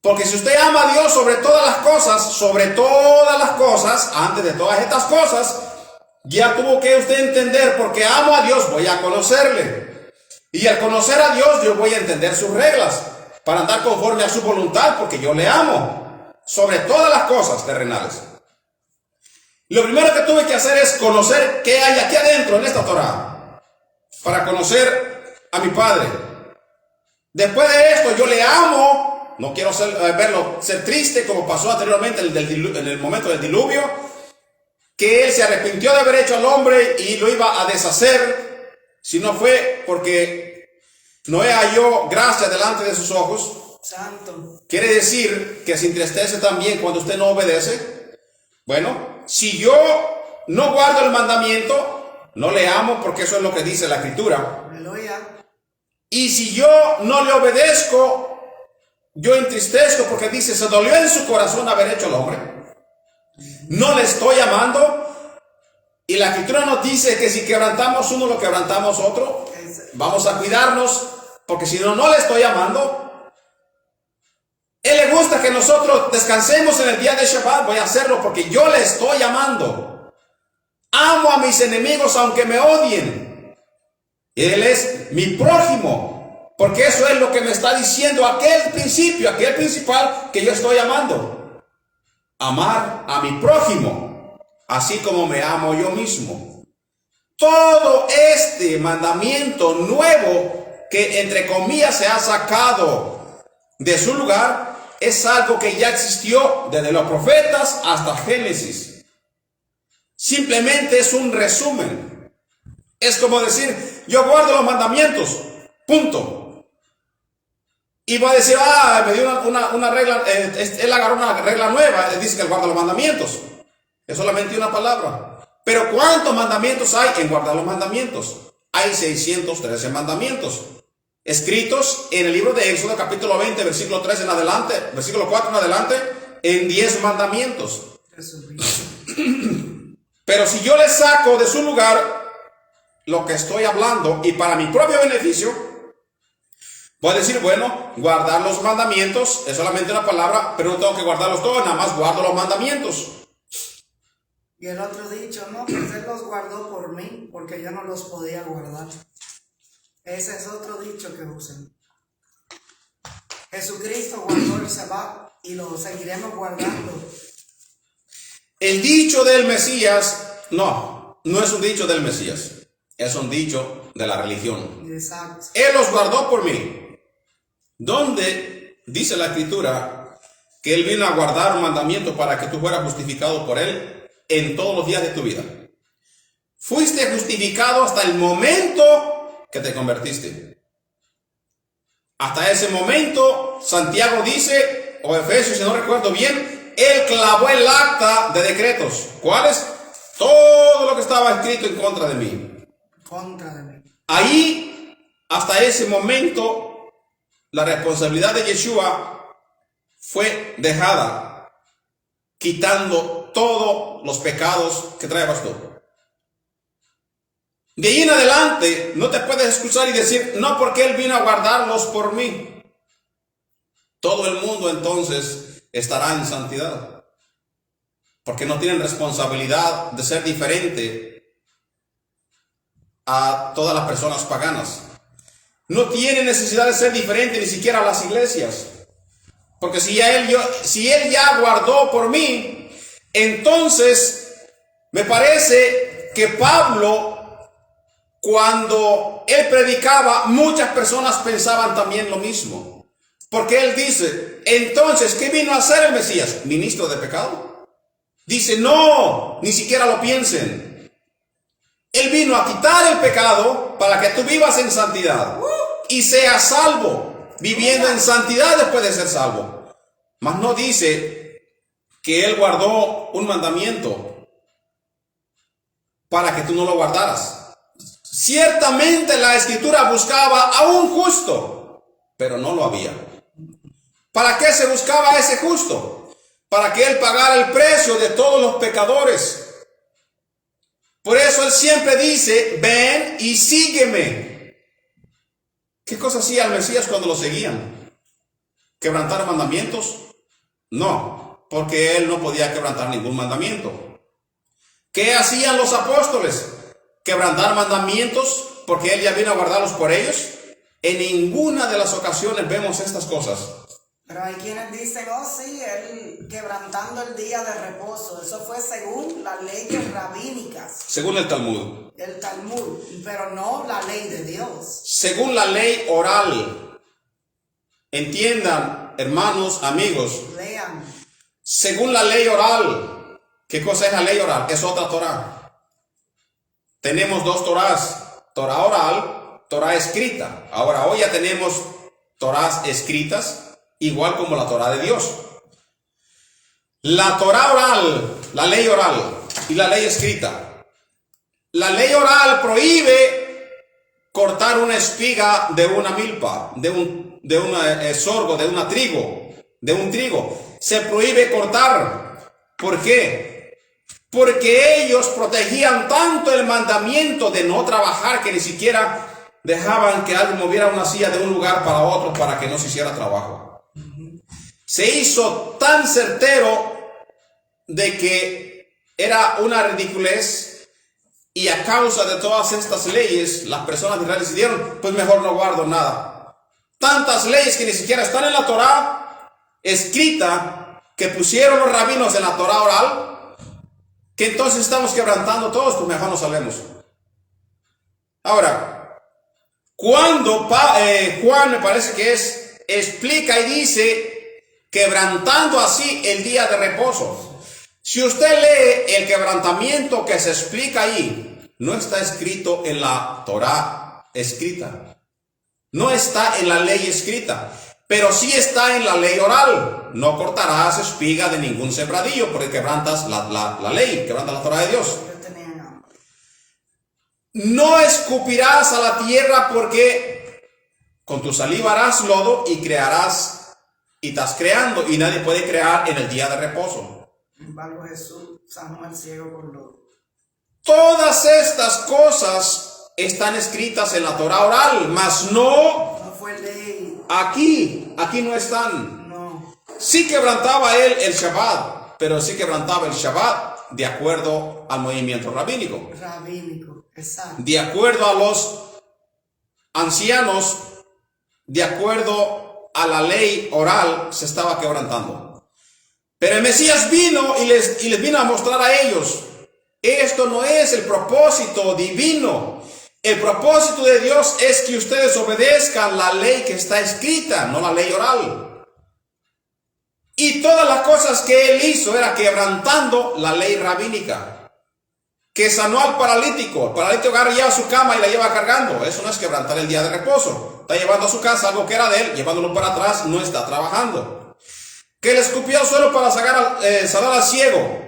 Porque si usted ama a Dios sobre todas las cosas, antes de todas estas cosas, ya tuvo que usted entender: porque amo a Dios, voy a conocerle. Y al conocer a Dios, yo voy a entender sus reglas, para andar conforme a su voluntad, porque yo le amo sobre todas las cosas terrenales. Lo primero que tuve que hacer es conocer qué hay aquí adentro en esta Torá, para conocer a mi Padre. Después de esto, yo le amo. No quiero verlo ser triste, como pasó anteriormente en el momento del diluvio, que él se arrepintió de haber hecho al hombre y lo iba a deshacer, si no fue porque Noé halló gracia delante de sus ojos. Santo. Quiere decir que se entristece también cuando usted no obedece. Bueno, si yo no guardo el mandamiento, no le amo, porque eso es lo que dice la Escritura. Aleluya. Y si yo no le obedezco, yo entristezco, porque dice: se dolió en su corazón haber hecho al hombre. No le estoy amando. Y la Escritura nos dice que si quebrantamos uno, lo quebrantamos otro. Vamos a cuidarnos, porque si no, no le estoy amando. Él le gusta que nosotros descansemos en el día de Shabbat. Voy a hacerlo porque yo le estoy amando. Amo a mis enemigos aunque me odien. Él es mi prójimo, porque eso es lo que me está diciendo aquel principal que yo estoy amando. Amar a mi prójimo, así como me amo yo mismo. Todo este mandamiento nuevo que entre comillas se ha sacado de su lugar es algo que ya existió desde los profetas hasta Génesis. Simplemente es un resumen. Es como decir: yo guardo los mandamientos, punto. Y va a decir: me dio una regla, él agarró una regla nueva, él dice que él guarda los mandamientos. Es solamente una palabra. Pero ¿cuántos mandamientos hay en guardar los mandamientos? hay 613 mandamientos escritos en el libro de Éxodo capítulo 20, versículo 3 en adelante, versículo 4 en adelante, en 10 mandamientos. Pero si yo le saco de su lugar lo que estoy hablando y para mi propio beneficio, voy a decir, bueno, guardar los mandamientos es solamente una palabra, pero no tengo que guardarlos todos, nada más guardo los mandamientos. Y el otro dicho, no, pues Él los guardó por mí, porque yo no los podía guardar. Ese es otro dicho que usan. Jesucristo guardó el Sabbat y lo seguiremos guardando. El dicho del Mesías, no es un dicho del Mesías, es un dicho de la religión. Exacto. Él los guardó por mí. ¿Dónde dice la Escritura que Él vino a guardar un mandamiento para que tú fueras justificado por Él en todos los días de tu vida? Fuiste justificado hasta el momento que te convertiste. Hasta ese momento, Santiago dice, o Efesios, si no recuerdo bien, Él clavó el acta de decretos. ¿Cuáles? Todo lo que estaba escrito en contra de mí. Contra de mí. Ahí, hasta ese momento, la responsabilidad de Yeshua fue dejada, quitando todos los pecados que traebas tú. De ahí en adelante, no te puedes excusar y decir, no, porque Él vino a guardarlos por mí. Todo el mundo entonces estará en santidad, porque no tienen responsabilidad de ser diferente a todas las personas paganas. No tienen necesidad de ser diferente ni siquiera a las iglesias, porque si Él ya guardó por mí, entonces me parece que Pablo, cuando él predicaba, muchas personas pensaban también lo mismo. Porque él dice, entonces, ¿qué vino a hacer el Mesías? ¿Ministro de pecado? Dice, no, ni siquiera lo piensen. Él vino a quitar el pecado para que tú vivas en santidad y seas salvo, viviendo en santidad después de ser salvo. Mas no dice que Él guardó un mandamiento para que tú no lo guardaras. Ciertamente la Escritura buscaba a un justo, pero no lo había. ¿Para qué se buscaba a ese justo? Para que Él pagara el precio de todos los pecadores. Por eso Él siempre dice, ven y sígueme. ¿Qué cosa hacía el Mesías cuando lo seguían? ¿Quebrantar mandamientos? No, porque Él no podía quebrantar ningún mandamiento. ¿Qué hacían los apóstoles? ¿Quebrantar mandamientos porque Él ya vino a guardarlos por ellos? En ninguna de las ocasiones vemos estas cosas. Pero hay quienes dicen, oh sí, Él quebrantando el día de reposo. Eso fue según las leyes rabínicas. Según el Talmud. El Talmud, pero no la ley de Dios. Según la ley oral. Entiendan, hermanos, amigos. Lean. Según la ley oral. ¿Qué cosa es la ley oral? Es otra Torah. Tenemos dos Torás, Torah oral, Torah escrita. Ahora, hoy ya tenemos Torás escritas, igual como la Torah de Dios. La Torah oral, la ley oral y la ley escrita. La ley oral prohíbe cortar una espiga de una milpa, de un sorgo, de un trigo. Se prohíbe cortar. ¿Por qué? Porque ellos protegían tanto el mandamiento de no trabajar que ni siquiera dejaban que alguien moviera una silla de un lugar para otro para que no se hiciera trabajo. Se hizo tan certero de que era una ridiculez, y a causa de todas estas leyes las personas de Israel decidieron, pues mejor no guardo nada. Tantas leyes que ni siquiera están en la Torah escrita, que pusieron los rabinos en la Torah oral, que entonces estamos quebrantando todos, pues mejor no sabemos. Ahora, cuando Juan, me parece que explica y dice, quebrantando así el día de reposo. Si usted lee el quebrantamiento que se explica ahí, no está escrito en la Torah escrita. No está en la ley escrita. Pero sí está en la ley oral. No cortarás espiga de ningún sembradillo porque quebrantas la ley, quebrantas la Torah de Dios. no escupirás a la tierra porque con tu saliva harás lodo y crearás, y estás creando, y nadie puede crear en el día de reposo. Sin embargo, Jesús sanó al ciego con lodo. Todas estas cosas están escritas en la Torah oral, mas No fue ley. aquí no están. No. Sí quebrantaba él el Shabbat, pero sí quebrantaba el Shabbat de acuerdo al movimiento rabínico. Rabínico, exacto. De acuerdo a los ancianos, de acuerdo a la ley oral, se estaba quebrantando. Pero el Mesías vino y les vino a mostrar a ellos, esto no es el propósito divino. El propósito de Dios es que ustedes obedezcan la ley que está escrita, no la ley oral. Y todas las cosas que él hizo era quebrantando la ley rabínica. Que sanó al paralítico. El paralítico lleva su cama y la lleva cargando. Eso no es quebrantar el día de reposo. Está llevando a su casa algo que era de él, llevándolo para atrás, no está trabajando. Que le escupió al suelo para sanar al ciego.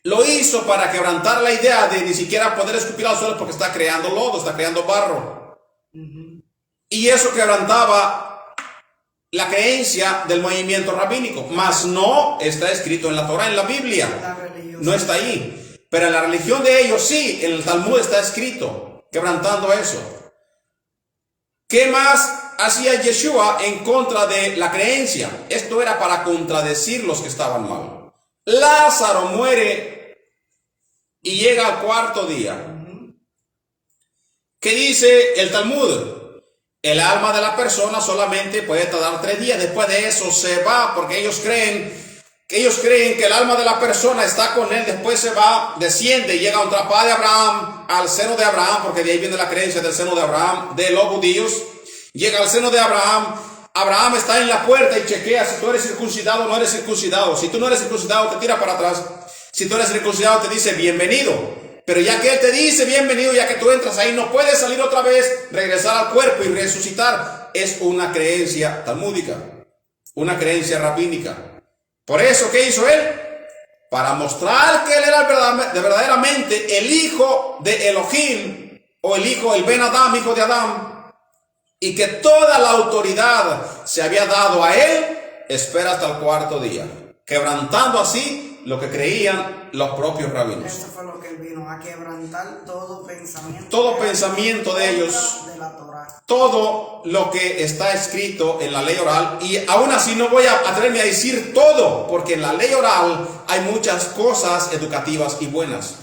Lo hizo para quebrantar la idea de ni siquiera poder escupir al suelo porque está creando lodo, está creando barro. Y eso quebrantaba la creencia del movimiento rabínico. Mas no está escrito en la Torah, en la Biblia. No está ahí. Pero en la religión de ellos sí, en el Talmud está escrito, quebrantando eso. ¿Qué más hacía Yeshua en contra de la creencia? Esto era para contradecir los que estaban mal. Lázaro muere y llega al cuarto día. ¿Qué dice el Talmud? El alma de la persona solamente puede tardar 3 días. Después de eso se va, porque ellos creen que el alma de la persona está con él. Después se va, desciende y llega a un trapá de Abraham, al seno de Abraham, porque de ahí viene la creencia del seno de Abraham, de los judíos. Llega al seno de Abraham. Abraham está en la puerta y chequea si tú eres circuncidado o no eres circuncidado. Si tú no eres circuncidado, te tira para atrás. Si tú eres circuncidado, te dice bienvenido. Pero ya que él te dice bienvenido, ya que tú entras ahí, no puedes salir otra vez, regresar al cuerpo y resucitar. Es una creencia talmúdica, una creencia rabínica. Por eso, ¿qué hizo él? Para mostrar que él era verdaderamente el hijo de Elohim, o el Ben Adam, hijo de Adán, y que toda la autoridad se había dado a él, espera hasta el cuarto día, quebrantando así lo que creían los propios rabinos. Eso fue lo que él vino, a quebrantar todo pensamiento. Todo pensamiento de ellos, de la Torah. todo lo que está escrito en la ley oral. Y aún así no voy a atreverme a decir todo, porque en la ley oral hay muchas cosas educativas y buenas.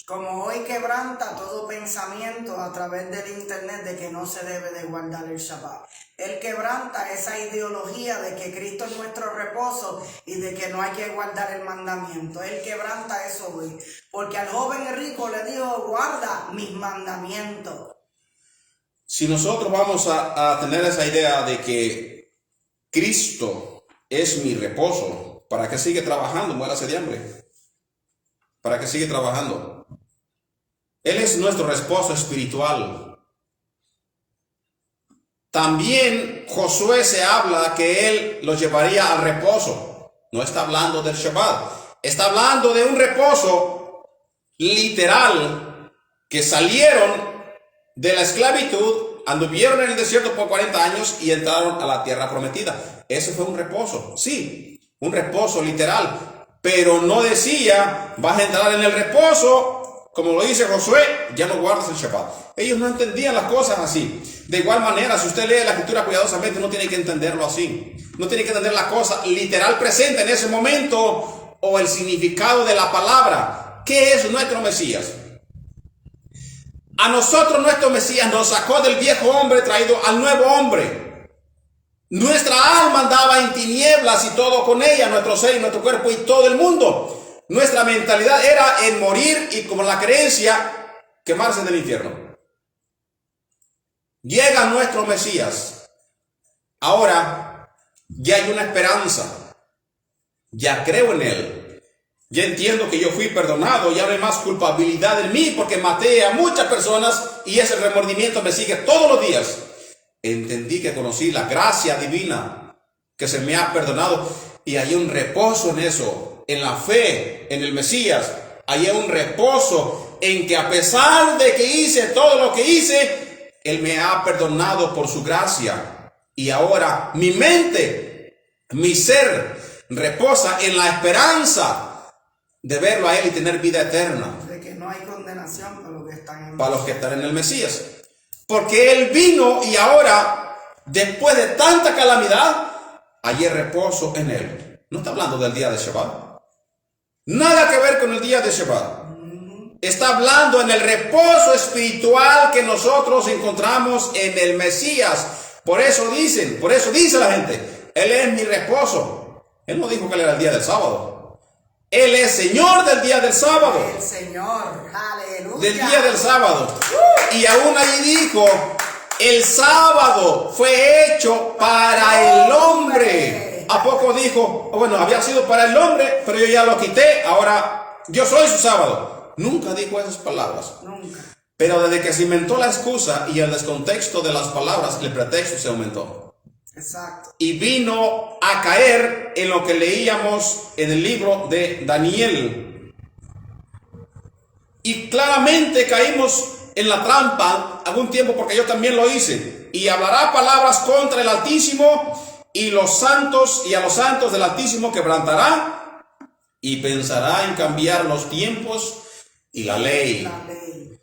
Como hoy quebranta todo pensamiento a través del internet de que no se debe de guardar el Shabbat. Él quebranta esa ideología de que Cristo es nuestro reposo y de que no hay que guardar el mandamiento. Él quebranta eso hoy. Porque al joven rico le dijo, guarda mis mandamientos. Si nosotros vamos a tener esa idea de que Cristo es mi reposo, ¿para qué sigue trabajando? Muérase de hambre. ¿Para qué sigue trabajando? Él es nuestro reposo espiritual. También Josué se habla que él los llevaría al reposo. No está hablando del Shabbat. Está hablando de un reposo literal, que salieron de la esclavitud, anduvieron en el desierto por 40 años y entraron a la tierra prometida. Ese fue un reposo, sí, un reposo literal. Pero no decía, vas a entrar en el reposo, como lo dice Josué, ya no guardas el Shabbat. Ellos no entendían las cosas así. De igual manera, si usted lee la escritura cuidadosamente, no tiene que entenderlo así. No tiene que entender la cosa literal presente en ese momento o el significado de la palabra. ¿Qué es nuestro Mesías? A nosotros nuestro Mesías nos sacó del viejo hombre traído al nuevo hombre. Nuestra alma andaba en tinieblas y todo con ella, nuestro ser y nuestro cuerpo y todo el mundo. Nuestra mentalidad era en morir y como la creencia, quemarse en el infierno. Llega nuestro Mesías. Ahora ya hay una esperanza. Ya creo en él. Ya entiendo que yo fui perdonado. Ya no hay más culpabilidad en mí porque maté a muchas personas y ese remordimiento me sigue todos los días. Entendí que conocí la gracia divina que se me ha perdonado y hay un reposo en eso. En la fe, en el Mesías, hay un reposo en que a pesar de que hice todo lo que hice, Él me ha perdonado por su gracia. Y ahora mi mente, mi ser, reposa en la esperanza de verlo a Él y tener vida eterna. De que no hay condenación para los que están en, para los que están en el Mesías. Porque Él vino y ahora, después de tanta calamidad, hay reposo en Él. No está hablando del día de Shabbat. Nada que ver con el día de Shabbat. Está hablando en el reposo espiritual que nosotros encontramos en el Mesías. Por eso dice la gente, Él es mi reposo. Él no dijo que Él era el día del sábado. Él es Señor del día del sábado. el Señor, aleluya. Del día del sábado. Y aún allí dijo, el sábado fue hecho para el hombre. ¿A poco dijo? Bueno, había sido para el hombre, pero yo ya lo quité, ahora yo soy su sábado. Nunca dijo esas palabras. Nunca. Pero desde que se inventó la excusa y el descontexto de las palabras, el pretexto se aumentó. Exacto. Y vino a caer en lo que leíamos en el libro de Daniel. Y claramente caímos en la trampa algún tiempo, porque yo también lo hice. Y hablará palabras contra el Altísimo, y los santos y a los santos del Altísimo quebrantará, y pensará en cambiar los tiempos y la ley. La ley.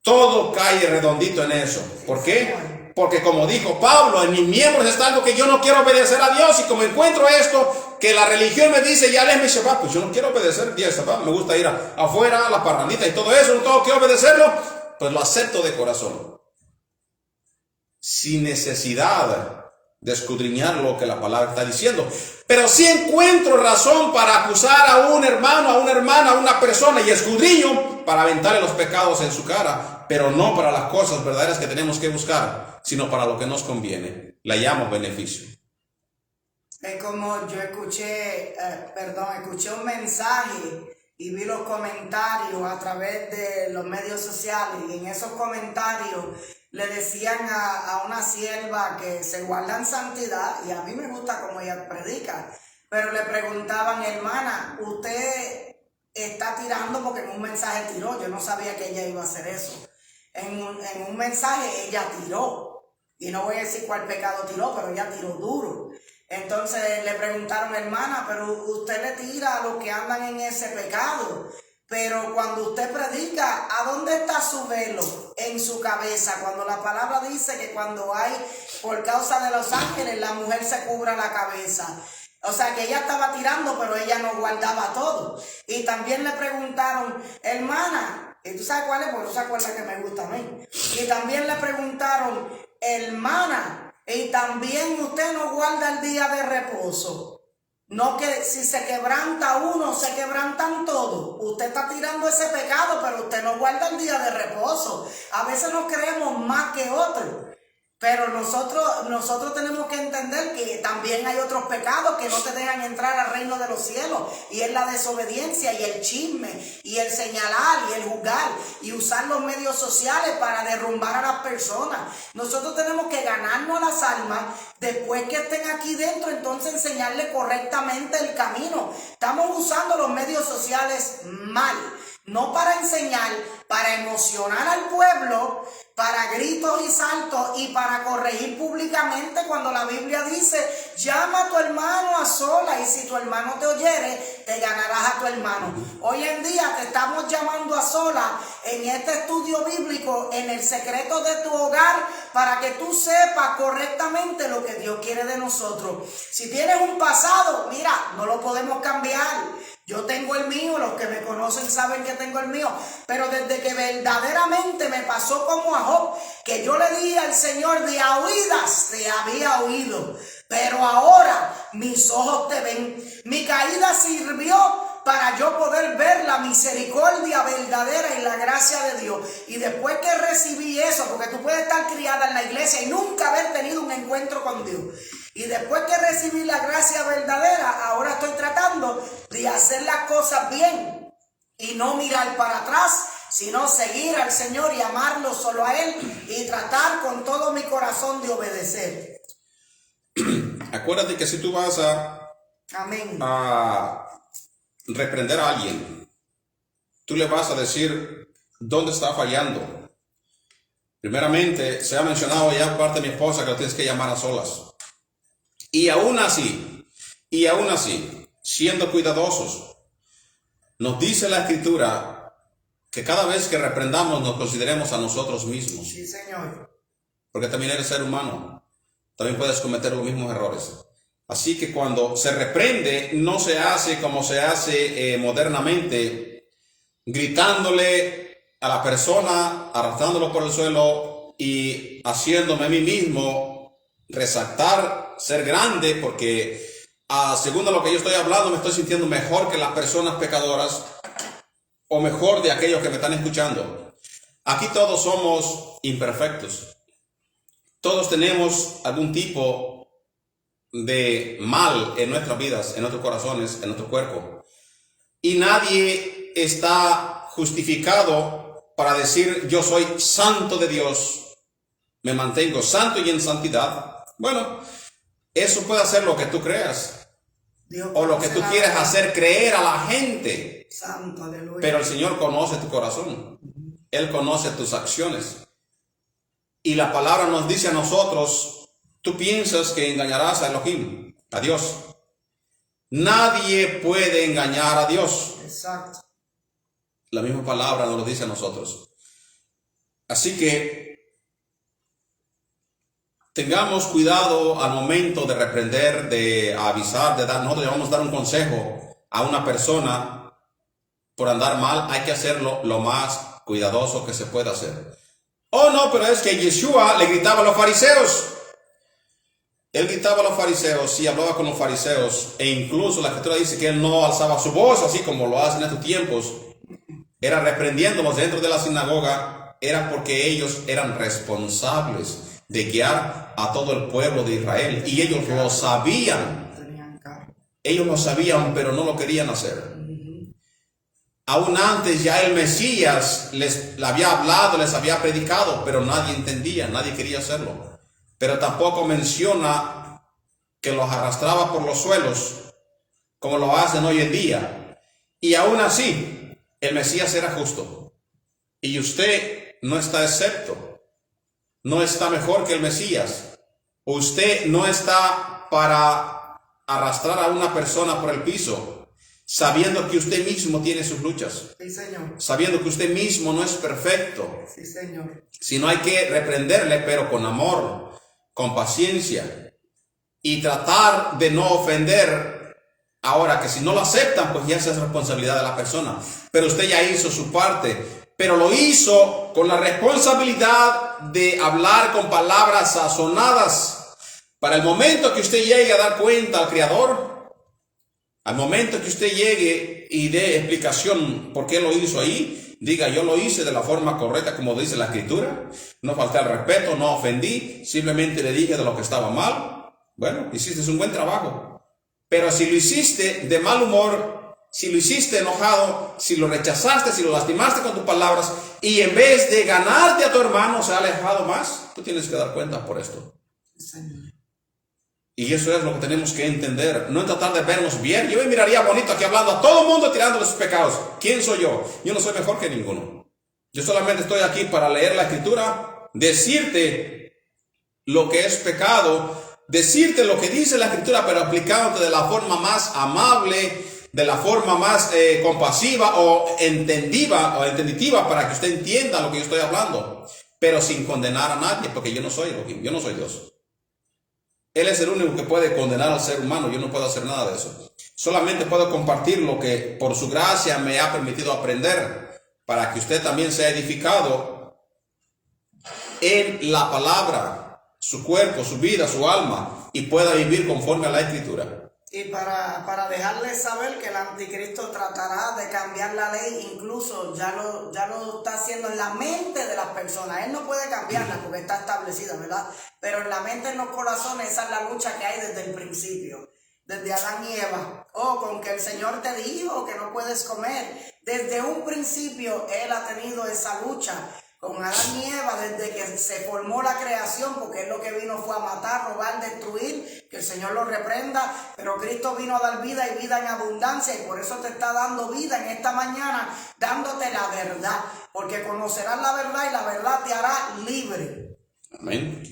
Todo cae redondito en eso. ¿Por qué? Porque como dijo Pablo, en mis miembros está algo que yo no quiero obedecer a Dios. Y como encuentro esto, que la religión me dice, ya léeme Shabbat, pues yo no quiero obedecer el día de Shabbat. Me gusta ir afuera, a la parrandita y todo eso, no tengo que obedecerlo. Pues lo acepto de corazón. Sin necesidad de escudriñar lo que la palabra está diciendo. Pero sí encuentro razón para acusar a un hermano, a una hermana, a una persona, y escudriño para aventarle los pecados en su cara, pero no para las cosas verdaderas que tenemos que buscar, sino para lo que nos conviene. La llamo beneficio. Es como yo escuché un mensaje y vi los comentarios a través de los medios sociales, y en esos comentarios le decían a una sierva que se guarda en santidad, y a mí me gusta como ella predica, pero le preguntaban, hermana, usted está tirando, porque en un mensaje tiró, yo no sabía que ella iba a hacer eso, en un mensaje ella tiró, y no voy a decir cuál pecado tiró, pero ella tiró duro. Entonces le preguntaron, hermana, pero usted le tira a los que andan en ese pecado, pero cuando usted predica, ¿a dónde está su velo? En su cabeza. Cuando la palabra dice que cuando hay, por causa de los ángeles, la mujer se cubra la cabeza. O sea que ella estaba tirando, pero ella no guardaba todo. Y también le preguntaron, hermana, ¿y tú sabes cuál es? Porque tú sabes cuál es la que me gusta a mí. Y también le preguntaron, hermana, y también usted no guarda el día de reposo. No, que si se quebranta uno, se quebrantan todos. Usted está tirando ese pecado, pero usted no guarda el día de reposo. A veces nos creemos más que otros. Pero nosotros tenemos que entender que también hay otros pecados que no te dejan entrar al reino de los cielos. Y es la desobediencia y el chisme y el señalar y el juzgar y usar los medios sociales para derrumbar a las personas. Nosotros tenemos que ganarnos las almas. Después que estén aquí dentro, entonces enseñarle correctamente el camino. Estamos usando los medios sociales mal. No para enseñar, para emocionar al pueblo, para gritos y saltos y para corregir públicamente, cuando la Biblia dice, llama a tu hermano a sola, y si tu hermano te oyere, te ganarás a tu hermano. Hoy en día te estamos llamando a sola en este estudio bíblico, en el secreto de tu hogar, para que tú sepas correctamente lo que Dios quiere de nosotros. Si tienes un pasado, mira, no lo podemos cambiar. Yo tengo el mío, los que me conocen saben que tengo el mío, pero desde que verdaderamente me pasó como a Job, que yo le dije al Señor, de a oídas te había oído, pero ahora mis ojos te ven. Mi caída sirvió para yo poder ver la misericordia verdadera y la gracia de Dios. Y después que recibí eso, porque tú puedes estar criada en la iglesia y nunca haber tenido un encuentro con Dios, y después que recibí la gracia verdadera, ahora estoy tratando de hacer las cosas bien y no mirar para atrás, sino seguir al Señor y amarlo solo a Él y tratar con todo mi corazón de obedecer. Acuérdate que si tú vas Amén. a reprender a alguien, tú le vas a decir ¿dónde está fallando? Primeramente, se ha mencionado ya por parte de mi esposa que lo tienes que llamar a solas. Y aún así, siendo cuidadosos, nos dice la Escritura que cada vez que reprendamos nos consideremos a nosotros mismos. Sí, Señor. Porque también eres ser humano. También puedes cometer los mismos errores. Así que cuando se reprende, no se hace como se hace modernamente, gritándole a la persona, arrastrándolo por el suelo y haciéndome a mí mismo resaltar, ser grande, porque según lo que yo estoy hablando, me estoy sintiendo mejor que las personas pecadoras o mejor de aquellos que me están escuchando. Aquí todos somos imperfectos. Todos tenemos algún tipo de mal en nuestras vidas, en nuestros corazones, en nuestro cuerpo. Y nadie está justificado para decir yo soy santo de Dios, me mantengo santo y en santidad. Bueno, eso puede hacer lo que tú creas, Dios, o lo que tú quieres hacer creer a la gente. Santo, aleluya. Pero el Señor conoce tu corazón. Él conoce tus acciones. Y la palabra nos dice a nosotros, tú piensas que engañarás a Elohim, a Dios. Nadie puede engañar a Dios. Exacto. La misma palabra nos lo dice a nosotros. Así que tengamos cuidado al momento de reprender, de avisar, de dar. Nosotros vamos a dar un consejo a una persona por andar mal. Hay que hacerlo lo más cuidadoso que se pueda hacer. Oh no, pero es que Yeshua le gritaba a los fariseos. Él gritaba a los fariseos y hablaba con los fariseos. E incluso la Escritura dice que él no alzaba su voz así como lo hacen en estos tiempos. Era reprendiéndolos dentro de la sinagoga. Era porque ellos eran responsables de guiar a todo el pueblo de Israel. Y ellos lo sabían. Ellos lo sabían, pero no lo querían hacer. Aún antes ya el Mesías les había hablado, les había predicado, pero nadie entendía, nadie quería hacerlo. Pero tampoco menciona que los arrastraba por los suelos, como lo hacen hoy en día. Y aún así, el Mesías era justo. Y usted no está excepto, no está mejor que el Mesías. Usted no está para arrastrar a una persona por el piso, sabiendo que usted mismo tiene sus luchas. Sí, Señor. Sabiendo que usted mismo no es perfecto. Sí, Señor. Sino hay que reprenderle, pero con amor, con paciencia. Y tratar de no ofender. Ahora, que si no lo aceptan, pues ya esa es responsabilidad de la persona. Pero usted ya hizo su parte. Pero lo hizo con la responsabilidad de hablar con palabras sazonadas. Para el momento que usted llegue a dar cuenta al Creador, al momento que usted llegue y dé explicación por qué lo hizo ahí, diga yo lo hice de la forma correcta como dice la Escritura, no falté al respeto, no ofendí, simplemente le dije de lo que estaba mal. Bueno, hiciste un buen trabajo. Pero si lo hiciste de mal humor, si lo hiciste enojado, si lo rechazaste, si lo lastimaste con tus palabras, y en vez de ganarte a tu hermano se ha alejado más, tú tienes que dar cuenta por esto. Señor. Y eso es lo que tenemos que entender. No tratar de vernos bien. Yo me miraría bonito aquí hablando a todo el mundo tirándole sus pecados. ¿Quién soy yo? Yo no soy mejor que ninguno. Yo solamente estoy aquí para leer la Escritura, decirte lo que es pecado, decirte lo que dice la Escritura, pero aplicándote de la forma más amable, de la forma más compasiva o entenditiva para que usted entienda lo que yo estoy hablando, pero sin condenar a nadie, porque yo no soy Elohim, yo no soy Dios. Él es el único que puede condenar al ser humano. Yo no puedo hacer nada de eso. Solamente puedo compartir lo que por su gracia me ha permitido aprender, para que usted también sea edificado en la palabra, su cuerpo, su vida, su alma, y pueda vivir conforme a la Escritura. Y para dejarles saber que el anticristo tratará de cambiar la ley, incluso ya lo está haciendo en la mente de las personas. Él no puede cambiarla porque está establecida, ¿verdad? Pero en la mente, en los corazones, esa es la lucha que hay desde el principio, desde Adán y Eva. Con que el Señor te dijo que no puedes comer. Desde un principio Él ha tenido esa lucha. con Adán y Eva desde que se formó la creación, porque Él lo que vino fue a matar, robar, destruir, que el Señor lo reprenda, pero Cristo vino a dar vida y vida en abundancia, y por eso te está dando vida en esta mañana, dándote la verdad, porque conocerás la verdad y la verdad te hará libre. Amén.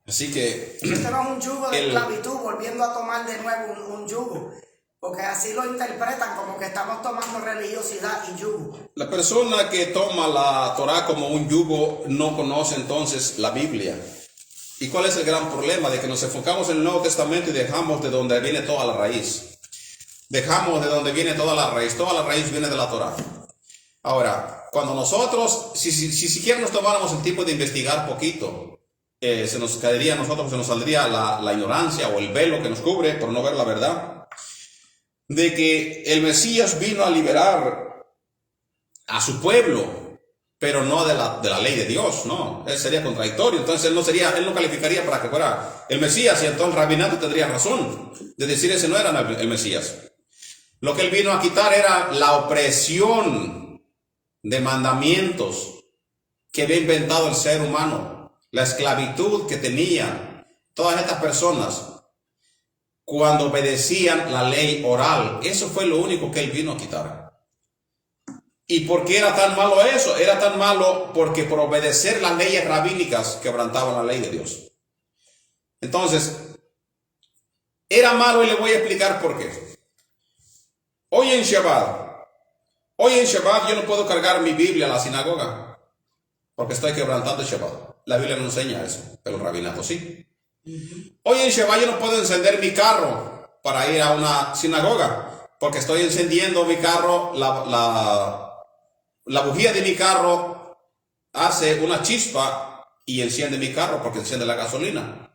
Así que esto no es un yugo de esclavitud, volviendo a tomar de nuevo un yugo, porque así lo interpretan, como que estamos tomando religiosidad y yugo. La persona que toma la Torah como un yugo no conoce entonces la Biblia. ¿Y cuál es el gran problema? De que nos enfocamos en el Nuevo Testamento y dejamos de donde viene toda la raíz. Dejamos de donde viene toda la raíz viene de la Torah. Ahora, cuando nosotros, si siquiera nos tomáramos el tiempo de investigar poquito, se nos caería a nosotros, se nos saldría la ignorancia o el velo que nos cubre por no ver la verdad, de que el Mesías vino a liberar a su pueblo, pero no de la ley de Dios, no, él sería contradictorio, entonces él no calificaría para que fuera el Mesías, y entonces el rabinato tendría razón de decir ese no era el Mesías. Lo que él vino a quitar era la opresión de mandamientos que había inventado el ser humano, la esclavitud que tenían todas estas personas cuando obedecían la ley oral. Eso fue lo único que él vino a quitar. ¿Y por qué era tan malo eso? Era tan malo porque por obedecer las leyes rabínicas quebrantaban la ley de Dios. Entonces, era malo, y le voy a explicar por qué. Hoy en Shabbat yo no puedo cargar mi Biblia a la sinagoga porque estoy quebrantando el Shabbat. La Biblia no enseña eso, pero el rabinato sí. Hoy en Shabbat yo no puedo encender mi carro para ir a una sinagoga porque estoy encendiendo mi carro, la bujía de mi carro hace una chispa y enciende mi carro porque enciende la gasolina.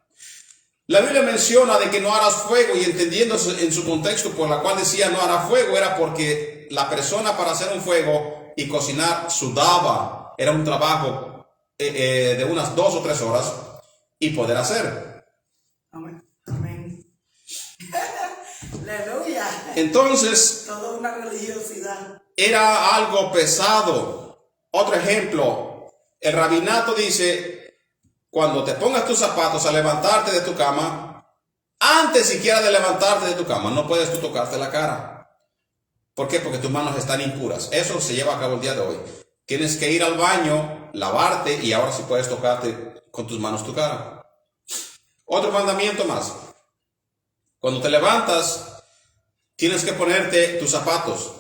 La Biblia menciona de que no harás fuego, y entendiendo en su contexto por la cual decía no hará fuego, era porque la persona para hacer un fuego y cocinar sudaba, era un trabajo de unas 2 o 3 horas y poder hacer. Amén. Amén. Aleluya. Entonces, toda una religiosidad. Era algo pesado. Otro ejemplo, el rabinato dice: cuando te pongas tus zapatos a levantarte de tu cama, antes siquiera de levantarte de tu cama, no puedes tú tocarte la cara. ¿Por qué? Porque tus manos están impuras. Eso se lleva a cabo el día de hoy. Tienes que ir al baño, lavarte, y ahora sí puedes tocarte con tus manos tu cara. Otro mandamiento más. Cuando te levantas, tienes que ponerte tus zapatos.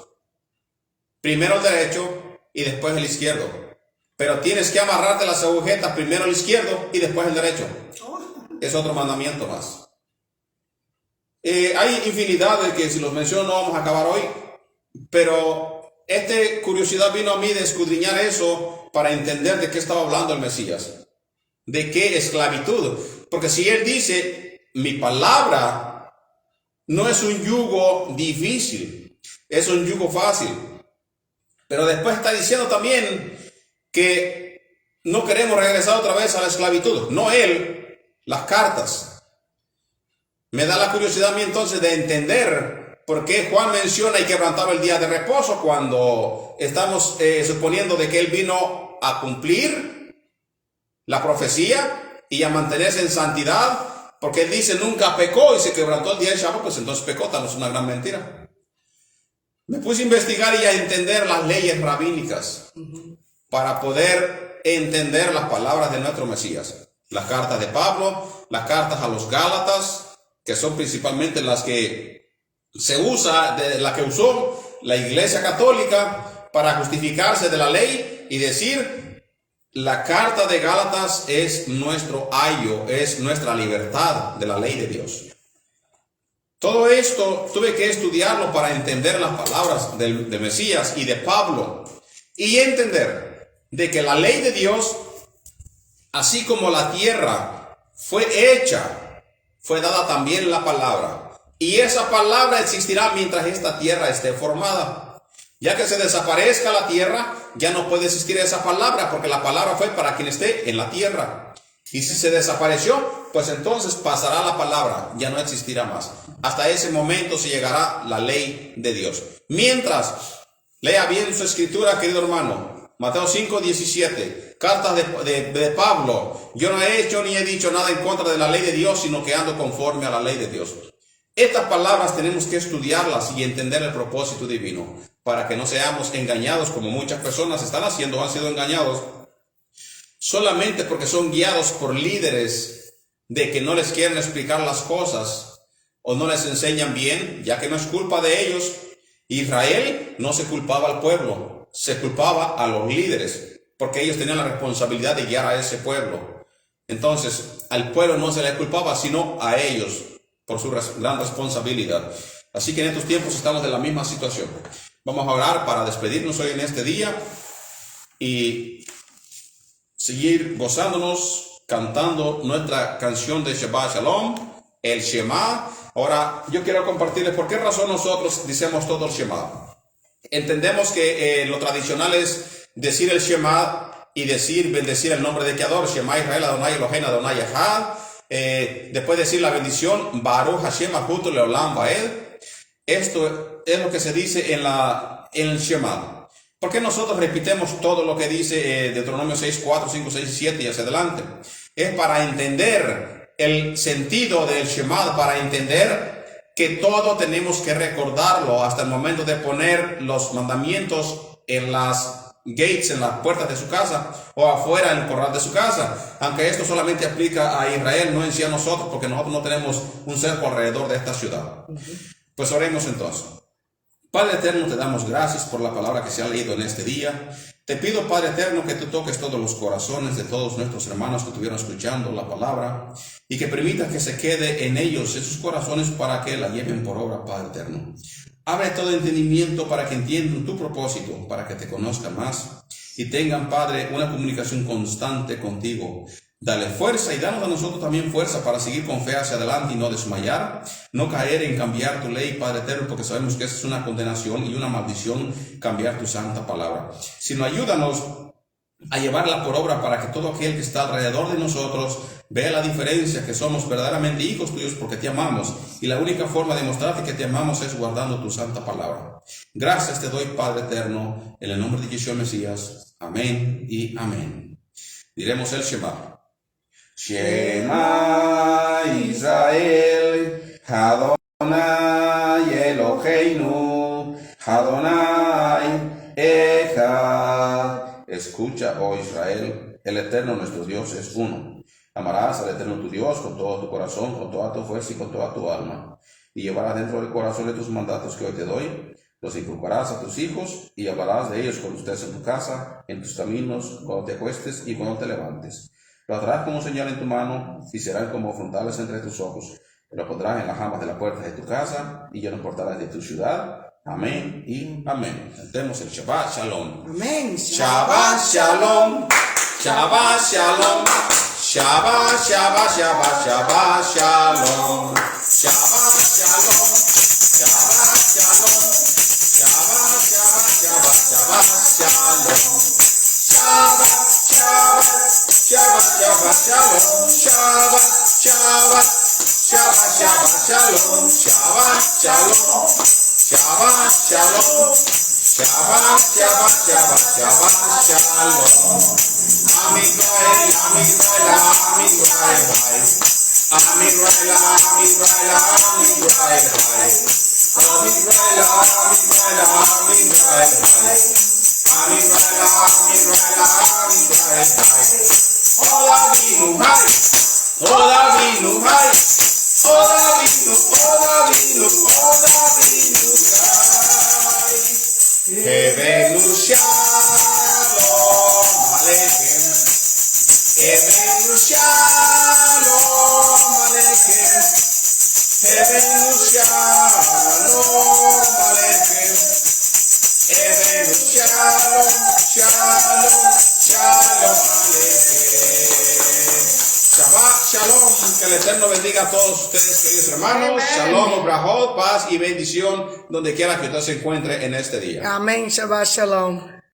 Primero el derecho y después el izquierdo. Pero tienes que amarrarte las agujetas, primero el izquierdo y después el derecho. Es otro mandamiento más. Hay infinidad de que si los menciono no vamos a acabar hoy. Pero esta curiosidad vino a mí de escudriñar eso para entender de qué estaba hablando el Mesías. De qué esclavitud. Porque si él dice, mi palabra no es un yugo difícil, es un yugo fácil. Pero después está diciendo también que no queremos regresar otra vez a la esclavitud. No él, las cartas. Me da la curiosidad a mí entonces de entender por qué Juan menciona y quebrantaba el día de reposo cuando estamos suponiendo de que él vino a cumplir la profecía y a mantenerse en santidad, porque él dice nunca pecó y se quebrantó el día de Shabbat, pues entonces pecó, tal, es una gran mentira. Me puse a investigar y a entender las leyes rabínicas para poder entender las palabras de nuestro Mesías. Las cartas de Pablo, las cartas a los Gálatas, que son principalmente las que se usa, las que usó la Iglesia Católica para justificarse de la ley y decir, la carta de Gálatas es nuestro ayo, es nuestra libertad de la ley de Dios. Todo esto tuve que estudiarlo para entender las palabras del Mesías y de Pablo y entender de que la ley de Dios, así como la tierra fue hecha, fue dada también la palabra. Y esa palabra existirá mientras esta tierra esté formada. Ya que se desaparezca la tierra, ya no puede existir esa palabra, porque la palabra fue para quien esté en la tierra. Y si se desapareció, pues entonces pasará la palabra, ya no existirá más. Hasta ese momento se llegará la ley de Dios. Mientras, lea bien su escritura, querido hermano. Mateo 5:17. Cartas de Pablo. Yo no he hecho ni he dicho nada en contra de la ley de Dios, sino que ando conforme a la ley de Dios. Estas palabras tenemos que estudiarlas y entender el propósito divino, para que no seamos engañados como muchas personas están haciendo, han sido engañados solamente porque son guiados por líderes de que no les quieren explicar las cosas o no les enseñan bien, ya que no es culpa de ellos. Israel no se culpaba al pueblo, se culpaba a los líderes, porque ellos tenían la responsabilidad de guiar a ese pueblo. Entonces, al pueblo no se le culpaba, sino a ellos, por su gran responsabilidad. Así que en estos tiempos estamos en la misma situación. Vamos a orar para despedirnos hoy en este día y seguir gozándonos, cantando nuestra canción de Shabbat Shalom, el Shema. Ahora, yo quiero compartirles por qué razón nosotros decimos todo el Shema. Entendemos que lo tradicional es decir el Shema y bendecir el nombre de Creador, Shema Israel, Adonai Eloheinu, Adonai Echad. Después decir la bendición, Baruch Hashem Ahutu Leolam Vaed. Esto es lo que se dice en el Shema. ¿Por qué nosotros repitemos todo lo que dice Deuteronomio 6, 4, 5, 6 y 7 y hacia adelante? Es para entender el sentido del Shema, para entender que todo tenemos que recordarlo hasta el momento de poner los mandamientos en las gates, en las puertas de su casa o afuera en el corral de su casa. Aunque esto solamente aplica a Israel, no en sí a nosotros, porque nosotros no tenemos un cerco alrededor de esta ciudad. Pues oremos entonces. Padre eterno, te damos gracias por la palabra que se ha leído en este día. Te pido, Padre eterno, que tú toques todos los corazones de todos nuestros hermanos que estuvieron escuchando la palabra y que permitas que se quede en ellos, en sus corazones, para que la lleven por obra, Padre eterno. Abre todo entendimiento para que entiendan tu propósito, para que te conozcan más y tengan, Padre, una comunicación constante contigo. Dale fuerza y danos a nosotros también fuerza para seguir con fe hacia adelante y no desmayar, no caer en cambiar tu ley, Padre eterno, porque sabemos que esa es una condenación y una maldición, cambiar tu santa palabra. Sino ayúdanos a llevarla por obra para que todo aquel que está alrededor de nosotros vea la diferencia, que somos verdaderamente hijos tuyos porque te amamos, y la única forma de mostrarte que te amamos es guardando tu santa palabra. Gracias te doy, Padre eterno, en el nombre de Yeshua Mesías. Amén y amén. Diremos el Shema. Shema Israel, Adonai Eloheinu, Adonai Echad. Escucha, oh Israel, el Eterno nuestro Dios es uno. Amarás al Eterno tu Dios con todo tu corazón, con toda tu fuerza y con toda tu alma. Y llevarás dentro del corazón de tus mandatos que hoy te doy. Los inculcarás a tus hijos y hablarás de ellos cuando estés en tu casa, en tus caminos, cuando te acuestes y cuando te levantes. Lo atarás como señal en tu mano y serán como frontales entre tus ojos. Lo pondrás en las jambas de la puerta de tu casa y ya no portarás de tu ciudad. Amén y amén. Cantemos el Shabbat Shalom. Amén. Shabbat Shalom. Shabbat Shalom. Shabbat, Shabbat, Shabbat, Shabbat Shalom. Shabbat Shalom. Shabbat Shalom. Shabbat, Shabbat, Shabbat, Shabbat Shalom. Shabbat, Shabbat, Shabbat, Shabbat Shalom. Shabbat, Shabbat, Shabbat, Shabbat Shalom. Shabbat Shalom. Shabbat Shalom. Shabbat, Shabbat, Shabbat, Shabbat Shalom. Am Israel, Am Israel, Am Israel, Am Israel, Am Israel, Am Israel, Am Israel, Am Israel, Am Israel, Am Israel, Am Israel, Am Israel. Ola vinu hai, Ola vinu hai, Ola vinu, Ola vinu, Ola vinu hai. Hebenu Shalom Aleichem. Hebenu Shalom Aleichem. Hebenu Shalom Aleichem. Hebenu Shalom, Shalom, Shalom Aleichem. Shabbat Shalom. Que el Eterno bendiga a todos ustedes, queridos hermanos. Shalom, brajot, paz y bendición donde quiera que usted se encuentre en este día. Amén. Shabbat Shalom.